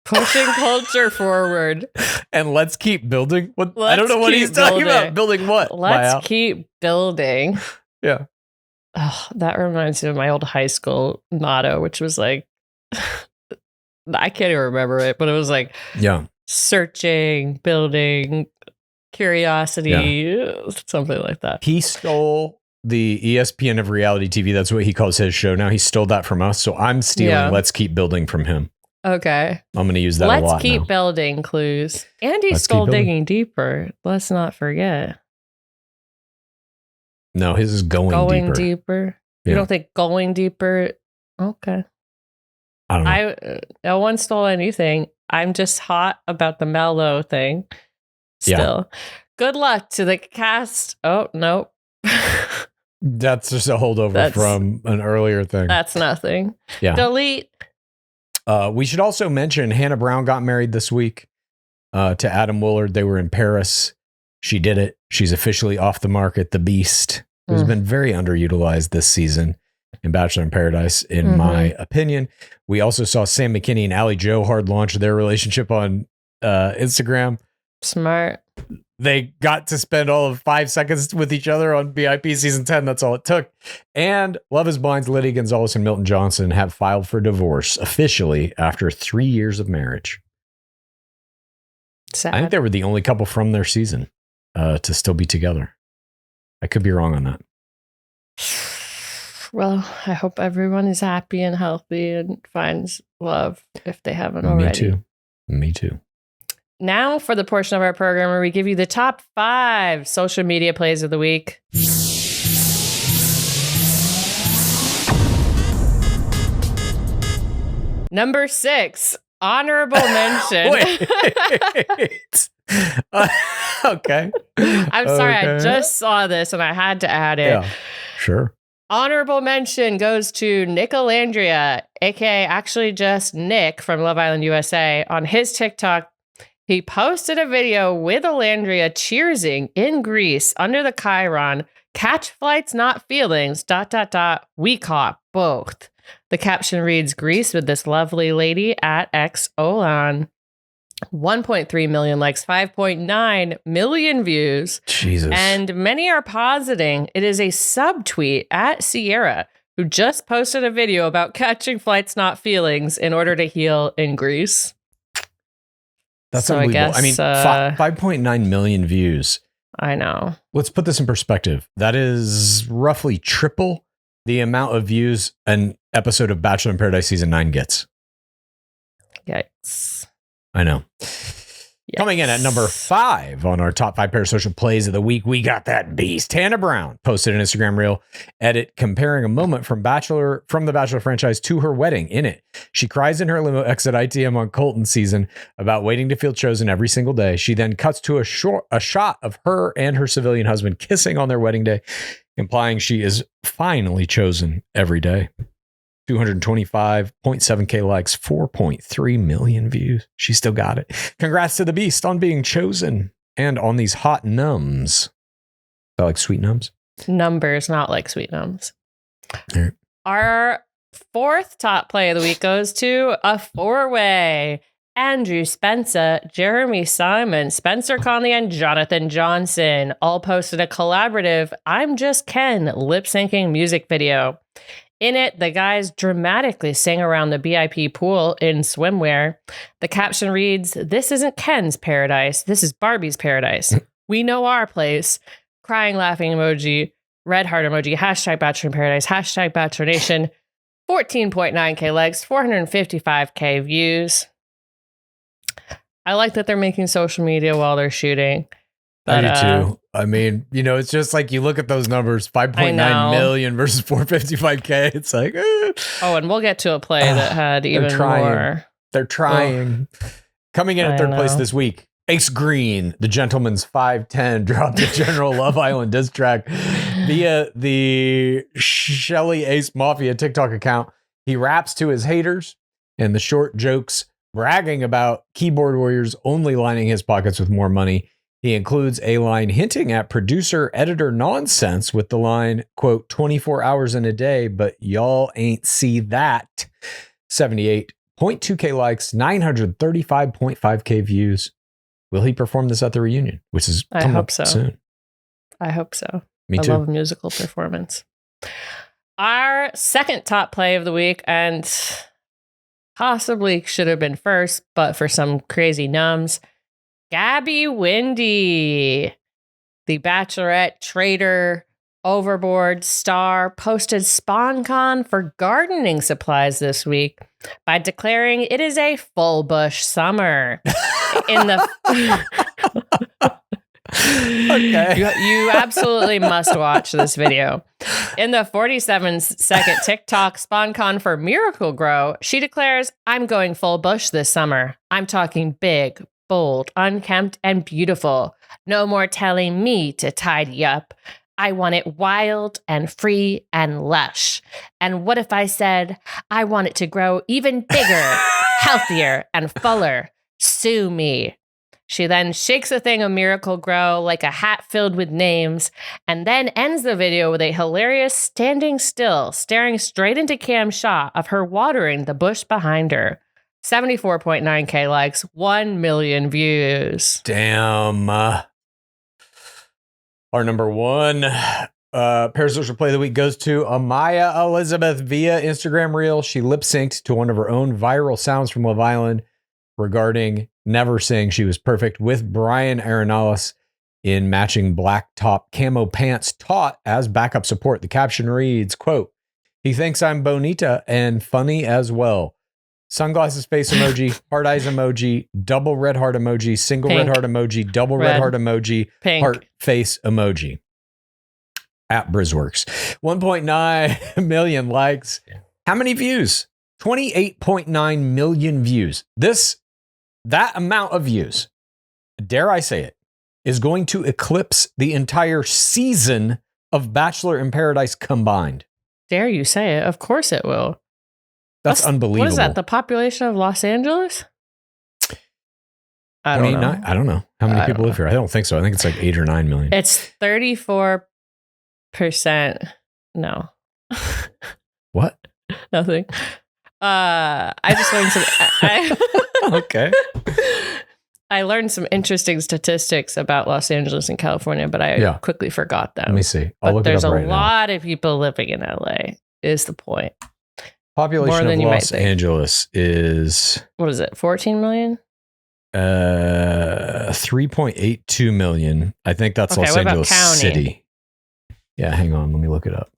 S1: Pushing culture forward.
S2: And let's keep building. What? I don't know what he's talking about. Building what?
S1: Let's keep building.
S2: Yeah.
S1: Oh, that reminds me of my old high school motto, which was like, I can't even remember it, but it was like, searching, building, curiosity, something like that.
S2: He stole the ESPN of reality TV. That's what he calls his show now. He stole that from us. So I'm stealing Let's Keep Building from him.
S1: Okay.
S2: I'm going to use that a lot
S1: Let's keep
S2: now.
S1: building, Clues. And he stole Digging Deeper. Let's not forget.
S2: No, his is Going Deeper.
S1: You don't think Going Deeper? Okay.
S2: I don't know.
S1: No one stole anything. I'm just hot about the Mellow thing. Still. Yeah. Good luck to the cast. Oh, no.
S2: That's just a holdover from an earlier thing.
S1: That's nothing.
S2: Yeah.
S1: Delete.
S2: We should also mention Hannah Brown got married this week to Adam Willard. They were in Paris. She did it. She's officially off the market. The Beast, who's been very underutilized this season in Bachelor in Paradise, in my opinion. We also saw Sam McKinney and Allie Joe hard launch their relationship on Instagram.
S1: Smart.
S2: They got to spend all of 5 seconds with each other on VIP season 10. That's all it took. And Love is Blind's Lydia Gonzalez and Milton Johnson have filed for divorce officially after 3 years of marriage.
S1: Sad.
S2: I think they were the only couple from their season to still be together. I could be wrong on that.
S1: Well, I hope everyone is happy and healthy and finds love if they haven't already.
S2: Me too.
S1: Now for the portion of our program where we give you the top 5 social media plays of the week. Number 6, Honorable mention.
S2: Wait. Okay.
S1: I'm sorry, I just saw this and I had to add it.
S2: Yeah, sure.
S1: Honorable mention goes to Nick Olandria, aka actually just Nick from Love Island USA. On his TikTok, he posted a video with Olandria cheersing in Greece under the Chiron. Catch flights, not feelings. ... We caught both. The caption reads, Greece with this lovely lady at X Olan. 1.3 million likes, 5.9 million views.
S2: Jesus.
S1: And many are positing it is a subtweet at Sierra, who just posted a video about catching flights, not feelings, in order to heal in Greece.
S2: That's
S1: so
S2: unbelievable.
S1: I guess,
S2: 5.9 million views.
S1: I know.
S2: Let's put this in perspective. That is roughly triple the amount of views an episode of Bachelor in Paradise season 9 gets.
S1: Yikes.
S2: I know.
S1: Yikes.
S2: Coming in at number 5 on our top 5 parasocial plays of the week, we got that beast. Hannah Brown posted an Instagram reel edit comparing a moment from the Bachelor franchise to her wedding. In it, she cries in her limo exit ITM on Colton season about waiting to feel chosen every single day. She then cuts to a shot of her and her civilian husband kissing on their wedding day, implying she is finally chosen every day. 225.7K likes, 4.3 million views. She still got it. Congrats to the beast on being chosen and on these hot nums. I like sweet nums.
S1: Numbers, not like sweet nums.
S2: Right.
S1: Our 4th top play of the week goes to a 4-way. Andrew Spencer, Jeremy Simon, Spencer Conley, and Jonathan Johnson all posted a collaborative I'm Just Ken lip-syncing music video. In it, the guys dramatically sing around the BIP pool in swimwear. The caption reads, This isn't Ken's paradise. This is Barbie's paradise. We know our place. Crying, laughing emoji, red heart emoji, hashtag Bachelor in Paradise, hashtag Bachelor Nation. 14.9K likes, 455K views. I like that they're making social media while they're shooting.
S2: But, I do too. I mean, it's just like you look at those numbers, 5.9 million versus 455K. It's like,
S1: Oh, and we'll get to a play that had even more.
S2: They're trying. Coming in at 3rd place this week, Ace Greene, the Gentleman's 5'10", dropped a general Love Island diss track via the Shelly Ace Mafia TikTok account. He raps to his haters and the short jokes, bragging about keyboard warriors only lining his pockets with more money. He includes a line hinting at producer-editor nonsense with the line, quote, 24 hours in a day, but y'all ain't see that. 78.2K likes, 935.5K views. Will he perform this at the reunion, which is coming up soon?
S1: I hope so.
S2: Me too.
S1: I love a musical performance. Our 2nd top play of the week, and possibly should have been first, but for some crazy numbs, Gabby Windey, the Bachelorette trader, Overboard star, posted SpawnCon for gardening supplies this week by declaring it is a full bush summer. In the
S2: Okay.
S1: You absolutely must watch this video. In the 47-second TikTok SpawnCon for Miracle Grow, she declares, I'm going full bush this summer. I'm talking big, bold, unkempt, and beautiful. No more telling me to tidy up. I want it wild and free and lush. And what if I said, I want it to grow even bigger, healthier, and fuller? Sue me. She then shakes a thing of Miracle Grow like a hat filled with names, and then ends the video with a hilarious standing still, staring straight into cam shot of her watering the bush behind her. 74.9K likes, 1 million views.
S2: Damn. Our number 1 parasocial play of the week goes to Amaya Elizabeth via Instagram reel. She lip synced to one of her own viral sounds from Love Island regarding never saying she was perfect with Brian Arenalis in matching black top camo pants taught as backup support. The caption reads, quote, he thinks I'm bonita and funny as well. Sunglasses face emoji, heart eyes emoji, double red heart emoji, single red heart emoji, double red heart emoji, heart face emoji. At Brizworks. 1.9 million likes. How many views 28.9 million views. That amount of views, dare I say it, is going to eclipse the entire season of Bachelor in Paradise combined.
S1: Dare you say it? Of course it will.
S2: That's unbelievable.
S1: What is that? The population of Los Angeles? I don't know.
S2: I don't know. How many people live here? I don't think so. I think it's like 8 or 9 million.
S1: It's 34%. No.
S2: What?
S1: Nothing. I just learned some.
S2: Okay.
S1: I learned some interesting statistics about Los Angeles and California, but I quickly forgot them.
S2: Let me see.
S1: But there's a lot of people living in LA, is the point.
S2: Population of Los Angeles is...
S1: What is it, 14 million?
S2: 3.82 million. I think that's Los Angeles City. Yeah, hang on. Let me look it up.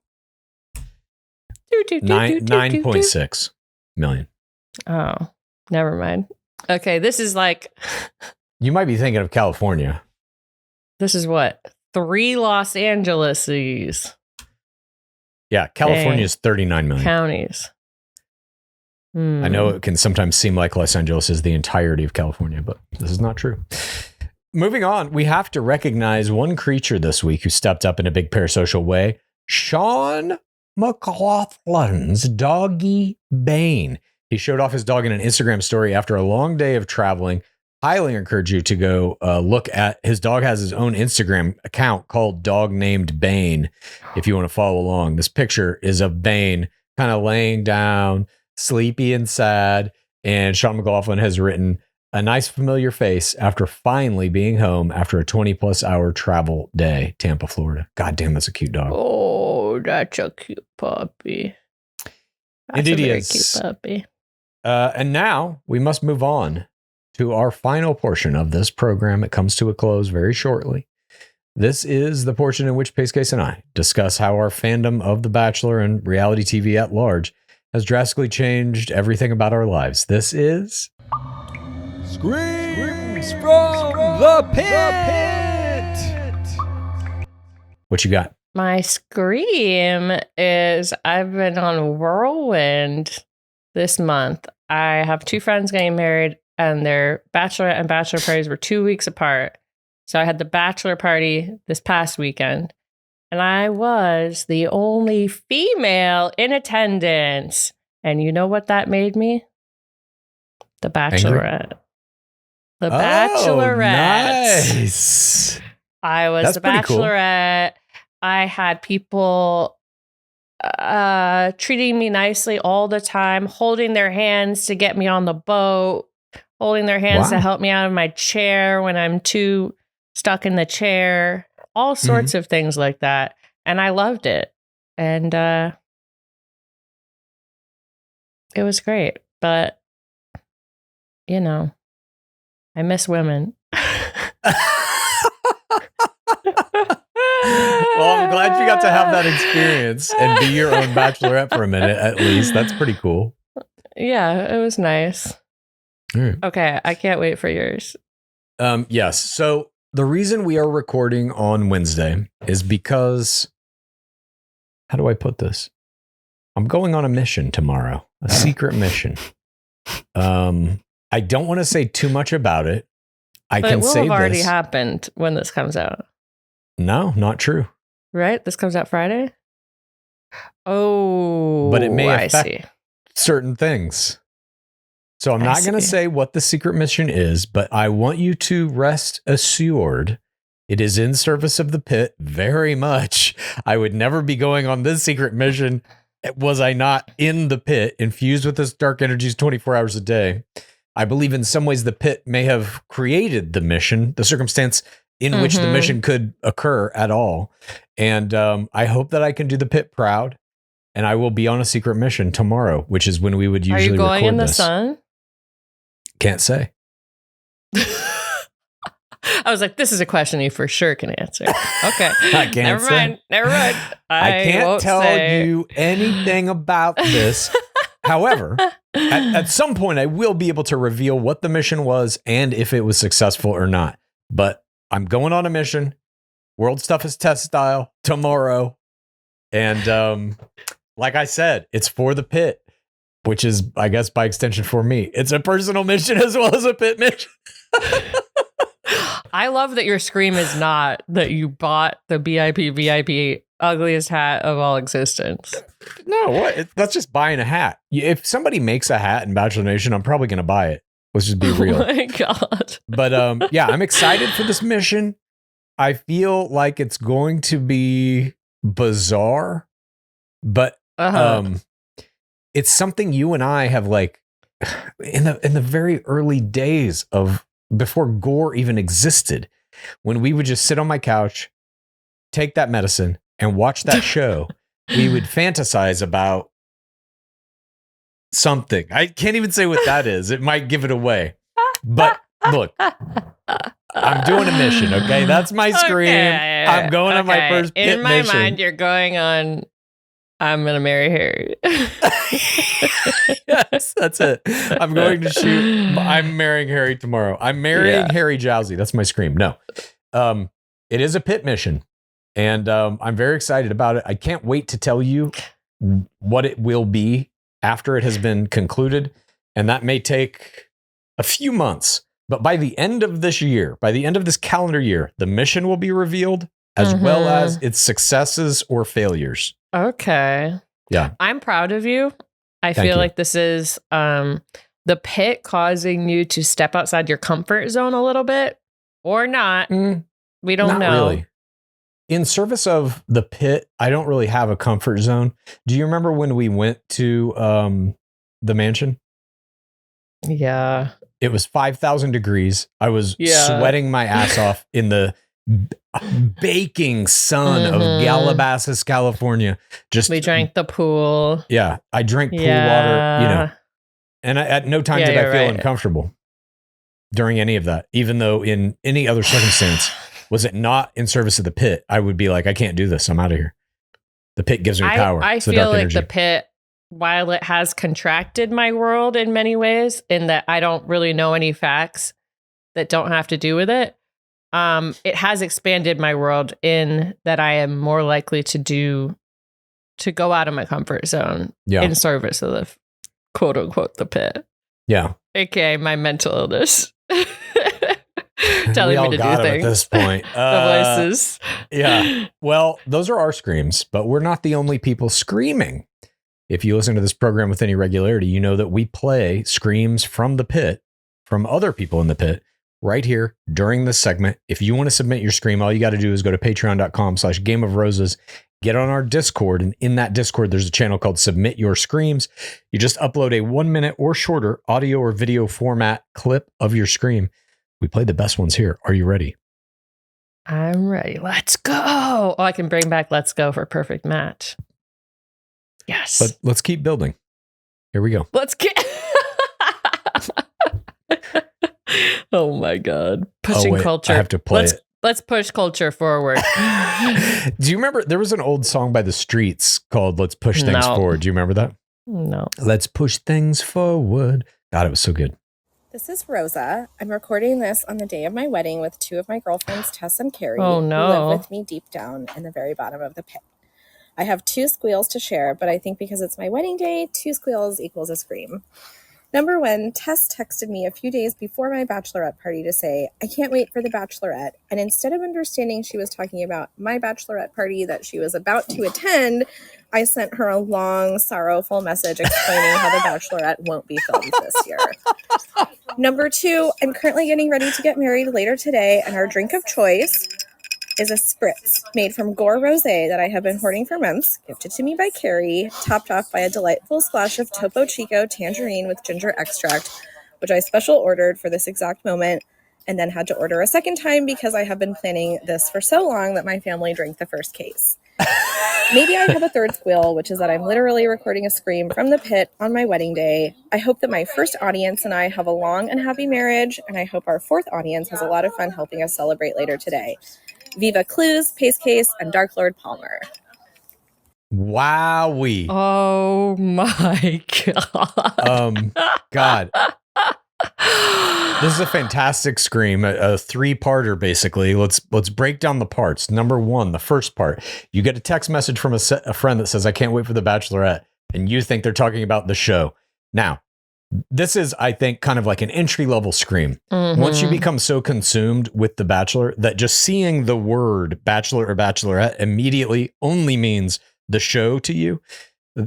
S2: 9.6 million.
S1: Oh, never mind. Okay, this is like...
S2: You might be thinking of California.
S1: This is what? 3 Los Angeleses.
S2: Yeah, California is 39 million.
S1: Counties.
S2: I know it can sometimes seem like Los Angeles is the entirety of California, but this is not true. Moving on, we have to recognize one creature this week who stepped up in a big parasocial way. Sean McLaughlin's doggy Bane. He showed off his dog in an Instagram story after a long day of traveling. Highly encourage you to go look at his dog. Has his own Instagram account called Dog Named Bane. If you want to follow along, this picture is of Bane kind of laying down, sleepy and sad. And Sean McLaughlin has written a nice familiar face after finally being home after a 20+ hour travel day, Tampa, Florida. God damn, that's a cute dog.
S1: Oh, that's a cute puppy. That's
S2: Indeed,
S1: a very cute puppy.
S2: And now we must move on to our final portion of this program. It comes to a close very shortly. This is the portion in which PaceCase and I discuss how our fandom of The Bachelor and reality TV at large has drastically changed everything about our lives. This is...
S3: Screams from the pit!
S2: What you got?
S1: My scream is I've been on a whirlwind this month. I have 2 friends getting married, and their bachelorette and bachelor parties were 2 weeks apart. So I had the bachelor party this past weekend, and I was the only female in attendance. And you know what that made me? The Bachelorette.
S2: Angry?
S1: The Bachelorette.
S2: Nice.
S1: I was the Bachelorette. Cool. I had people treating me nicely all the time, holding their hands to get me on the boat, holding their hands to help me out of my chair when I'm too stuck in the chair, all sorts of things like that. And I loved it. And it was great. But, you know, I miss women.
S2: Well, I'm glad you got to have that experience and be your own bachelorette for a minute, at least. That's pretty cool.
S1: Yeah, it was nice.
S2: Right.
S1: Okay, I can't wait for yours.
S2: Yes. So the reason we are recording on Wednesday is because, how do I put this? I'm going on a mission tomorrow, a secret mission. I don't want to say too much about it.
S1: But it will have already happened when this comes out.
S2: No, not true.
S1: Right? This comes out Friday? Oh,
S2: but it may affect certain things. So I'm not going to say what the secret mission is, but I want you to rest assured it is in service of the pit very much. I would never be going on this secret mission was I not in the pit, infused with this dark energies 24 hours a day. I believe in some ways the pit may have created the mission, the circumstance in which the mission could occur at all. And I hope that I can do the pit proud. And I will be on a secret mission tomorrow, which is when we would usually record this. Are you going in the sun? Can't say.
S1: I was like, this is a question you for sure can answer. Okay.
S2: I can't
S1: Never mind.
S2: I can't tell you anything about this. However, at some point, I will be able to reveal what the mission was and if it was successful or not. But I'm going on a mission. World Stuff is Test Style tomorrow. And like I said, it's for the pit. which is, I guess, by extension for me. It's a personal mission as well as a pit mission.
S1: I love that your scream is not that you bought the VIP ugliest hat of all existence.
S2: No, what? That's just buying a hat. If somebody makes a hat in Bachelor Nation, I'm probably going to buy it. Let's just be real.
S1: Oh my God.
S2: But yeah, I'm excited for this mission. I feel like it's going to be bizarre, but it's something you and I have like in the very early days of before gore even existed, when we would just sit on my couch, take that medicine, and watch that show. We would fantasize about something. I can't even say what that is. It might give it away. But look, I'm doing a mission, okay? That's my scream. Okay, I'm going on my first pit
S1: in my
S2: mission.
S1: mind, you're going on, I'm going to marry Harry.
S2: Yes, that's it. I'm going to shoot. I'm marrying Harry tomorrow. I'm marrying Harry Jowsey. That's my scream. No. It is a pit mission. And I'm very excited about it. I can't wait to tell you what it will be after it has been concluded. And that may take a few months. But by the end of this year, by the end of this calendar year, the mission will be revealed as well as its successes or failures.
S1: Okay.
S2: Yeah.
S1: I'm proud of you. I feel like this is the pit causing you to step outside your comfort zone a little bit or not. We don't know. Really.
S2: In service of the pit, I don't really have a comfort zone. Do you remember when we went to the mansion?
S1: Yeah.
S2: It was 5,000 degrees. I was sweating my ass off in the baking sun of Calabasas, California. We
S1: drank the pool.
S2: Yeah. I drank pool water, and at no time did I feel uncomfortable during any of that, even though in any other circumstance, was it not in service of the pit, I would be like, I can't do this. I'm out of here. The pit gives me power.
S1: I feel like the pit, while it has contracted my world in many ways, in that I don't really know any facts that don't have to do with it, it has expanded my world in that I am more likely to go out of my comfort zone in service of the quote unquote the pit.
S2: Yeah.
S1: AKA my mental illness. Telling me to do things
S2: at this point.
S1: The voices.
S2: Yeah. Well, those are our screams, but we're not the only people screaming. If you listen to this program with any regularity, you know that we play screams from the pit, from other people in the pit, right here during this segment. If you want to submit your scream, all you got to do is go to patreon.com/Game of Roses, get on our Discord. And in that Discord, there's a channel called Submit Your Screams. You just upload a 1 minute or shorter audio or video format clip of your scream. We played the best ones here. Are you ready?
S1: I'm ready. Let's go. Oh, I can bring back Let's Go for a perfect match. Yes.
S2: But let's keep building. Here we go.
S1: Let's get. Oh my God. Pushing culture.
S2: I have to play it.
S1: Let's push culture forward.
S2: Do you remember there was an old song by the Streets called Let's Push Things Forward? Do you remember that?
S1: No.
S2: Let's push things forward. God, it was so good.
S4: This is Rosa. I'm recording this on the day of my wedding with two of my girlfriends, Tess and Carrie,
S1: who live
S4: with me deep down in the very bottom of the pit. I have 2 squeals to share, but I think because it's my wedding day, 2 squeals equals a scream. Number 1, Tess texted me a few days before my bachelorette party to say, I can't wait for the bachelorette. And instead of understanding she was talking about my bachelorette party that she was about to attend, I sent her a long, sorrowful message explaining how the bachelorette won't be filmed this year. Number 2, I'm currently getting ready to get married later today, and our drink of choice is a spritz made from Gore Rosé that I have been hoarding for months, gifted to me by Carrie, topped off by a delightful splash of Topo Chico tangerine with ginger extract, which I special ordered for this exact moment, and then had to order a second time because I have been planning this for so long that my family drank the first case. Maybe I have a third squeal, which is that I'm literally recording a scream from the pit on my wedding day. I hope that my first audience and I have a long and happy marriage, and I hope our fourth audience has a lot of fun helping us celebrate later today. Viva Clues, PaceCase, and Dark Lord Palmer.
S2: Wowee.
S1: Oh my God.
S2: God. This is a fantastic scream, a 3-parter basically. Let's break down the parts. Number 1, the first part. You get a text message from a friend that says, I can't wait for the bachelorette. And you think they're talking about the show. Now, this is, I think, kind of like an entry-level Scream. Once you become so consumed with The Bachelor that just seeing the word Bachelor or Bachelorette immediately only means the show to you,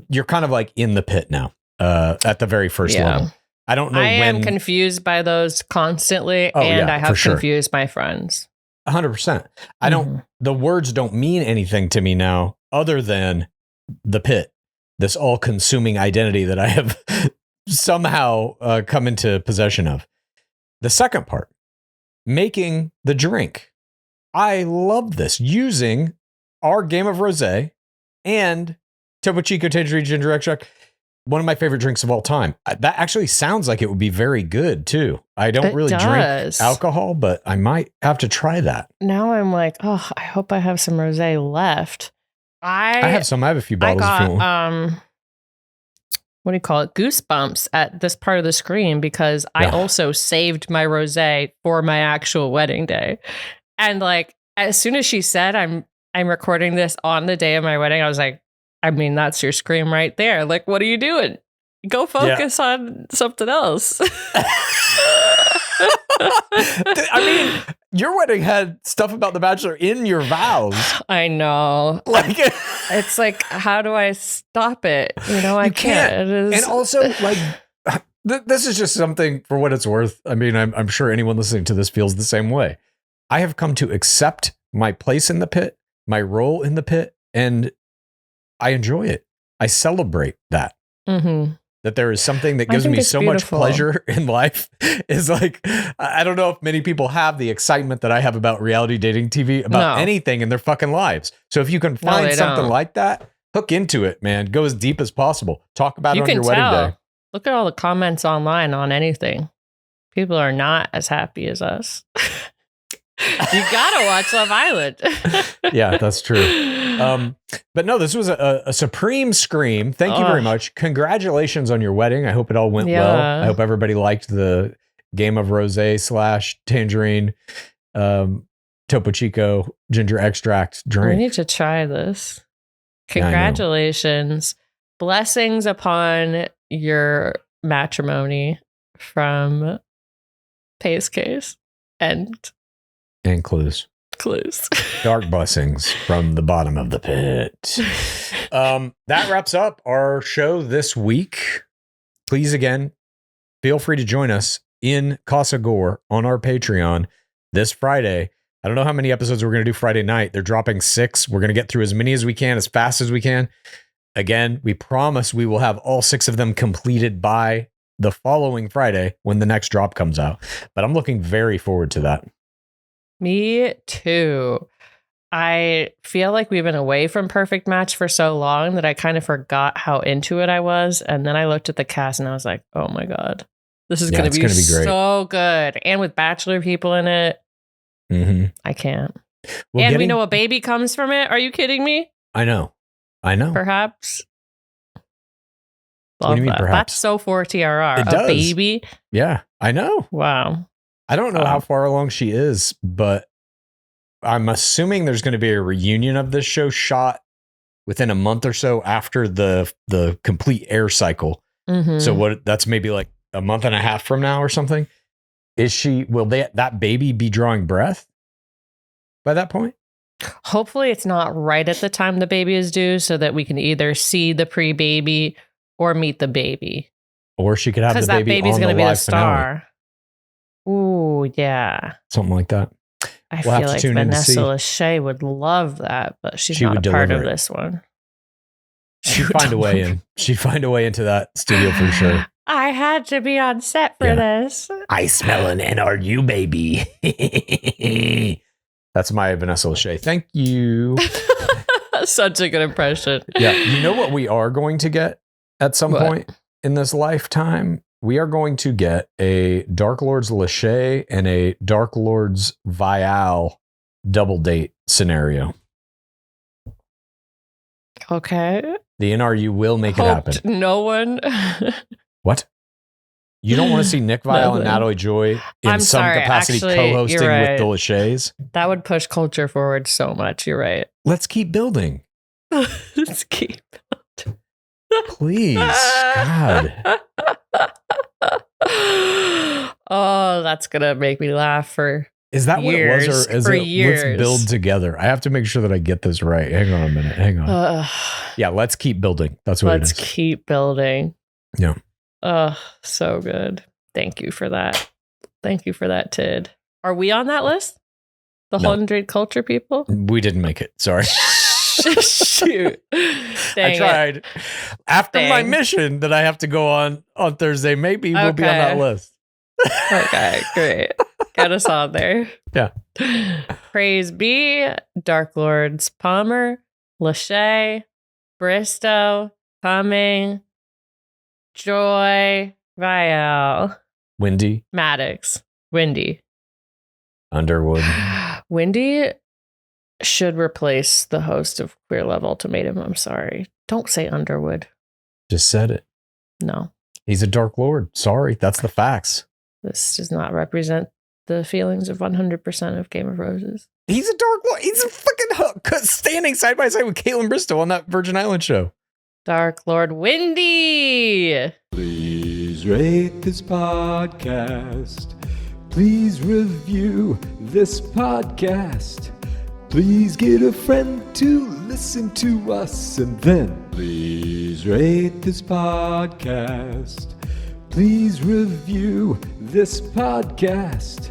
S2: you're kind of like in the pit now at the very first level. I don't know when.
S1: I am confused by those constantly, I have confused my friends.
S2: 100%. I don't, the words don't mean anything to me now other than the pit, this all-consuming identity that I have somehow come into possession of. The second part, making the drink. I love this, using our game of rosé and Topo Chico Tangerine Ginger Extract, one of my favorite drinks of all time. That actually sounds like it would be very good too. I don't really drink alcohol, but I might have to try that.
S1: Now I'm like, oh, I hope I have some rosé left. I
S2: have some. I have a few bottles if you want.
S1: What do you call it? Goosebumps at this part of the Scream because I also saved my rosé for my actual wedding day. And like, as soon as she said, I'm recording this on the day of my wedding, I was like, I mean, that's your Scream right there. Like, what are you doing? Go focus on something else.
S2: I mean, your wedding had stuff about The Bachelor in your vows.
S1: I know.
S2: Like,
S1: it's like, how do I stop it? You know, I can't.
S2: And also, like, this is just something for what it's worth. I mean, I'm sure anyone listening to this feels the same way. I have come to accept my place in the pit, my role in the pit, and I enjoy it. I celebrate that. That there is something that gives me so much pleasure in life is like, I don't know if many people have the excitement that I have about reality dating TV, about anything in their fucking lives. So if you can find something like that, hook into it, man. Go as deep as possible. Talk about it on your wedding day.
S1: Look at all the comments online on anything. People are not as happy as us. You gotta watch Love Island.
S2: Yeah, that's true. But no, this was a supreme Scream. Thank you very much. Congratulations on your wedding. I hope it all went well. I hope everybody liked the game of rosé / tangerine Topo Chico ginger extract drink.
S1: We need to try this. Congratulations. Blessings upon your matrimony from PaceCase and
S2: clues. Dark blessings from the bottom of the pit. That wraps up our show this week. Please, again, feel free to join us in Casa Gore on our Patreon this Friday. I don't know how many episodes we're going to do Friday night. They're dropping 6. We're going to get through as many as we can, as fast as we can. Again, we promise we will have all 6 of them completed by the following Friday when the next drop comes out. But I'm looking very forward to that.
S1: Me too. I feel like we've been away from Perfect Match for so long that I kind of forgot how into it I was. And then I looked at the cast and I was like, oh my God, this is going to be great. So good. And with Bachelor people in it, I can't. Well, and we know a baby comes from it. Are you kidding me?
S2: I know.
S1: Perhaps.
S2: What do you mean, perhaps?
S1: That's so for TRR.
S2: It does.
S1: Baby?
S2: Yeah, I know.
S1: Wow.
S2: I don't know how far along she is, but I'm assuming there's going to be a reunion of this show shot within a month or so after the complete air cycle. So that's maybe like a month and a half from now or something. Will that baby be drawing breath by that point?
S1: Hopefully it's not right at the time the baby is due so that we can either see the pre-baby or meet the baby.
S2: Or she could have the baby
S1: that baby's
S2: on
S1: going to
S2: the
S1: be the
S2: live
S1: star.
S2: finale.
S1: Ooh, yeah.
S2: Something like that.
S1: I feel like Vanessa Lachey would love that, but she's not a part of this one.
S2: She'd find a way in. She'd find a way into that studio for sure.
S1: I had to be on set for this.
S2: I smell an NRU, baby. That's my Vanessa Lachey. Thank you.
S1: Such a good impression.
S2: Yeah. You know what we are going to get at some point in this lifetime? We are going to get a Dark Lords Lachey and a Dark Lords Viall double date scenario.
S1: Okay.
S2: The NRU will make it happen.
S1: No one.
S2: What? You don't want to see Nick Viall and Natalie Joy in some capacity co-hosting with the Lacheys?
S1: That would push culture forward so much. You're right.
S2: Let's keep building.
S1: Let's keep building.
S2: Please, God.
S1: Oh, that's gonna make me laugh for
S2: Is that
S1: years,
S2: what it was, or is
S1: for
S2: it
S1: years.
S2: let's build together? I have to make sure that I get this right. Hang on a minute. Hang on. Yeah, let's keep building. That's what it is.
S1: Let's keep building.
S2: Yeah.
S1: Oh, so good. Thank you for that. Thank you for that, Tid. Are we on that list? The
S2: No.
S1: 100 culture people?
S2: We didn't make it. Sorry.
S1: Shoot.
S2: I tried. After my mission that I have to go on Thursday, maybe we'll be on that list.
S1: Okay, great. Get us on there.
S2: Yeah.
S1: Praise be, Dark Lords Palmer, Lachey, Bristow, Cumming, Joy, Viall,
S2: Windey,
S1: Maddox, Windey.
S2: Underwood.
S1: Windey should replace the host of Queer Love Ultimatum. I'm sorry. Don't say Underwood.
S2: Just said it.
S1: No.
S2: He's a Dark Lord. Sorry. That's the facts.
S1: This does not represent the feelings of 100% of Game of Roses.
S2: He's a Dark Lord. He's a fucking standing side by side with Caitlin Bristow on that Virgin Island show.
S1: Dark Lord Windey.
S3: Please rate this podcast. Please review this podcast. Please get a friend to listen to us. And then please rate this podcast. Please review this podcast.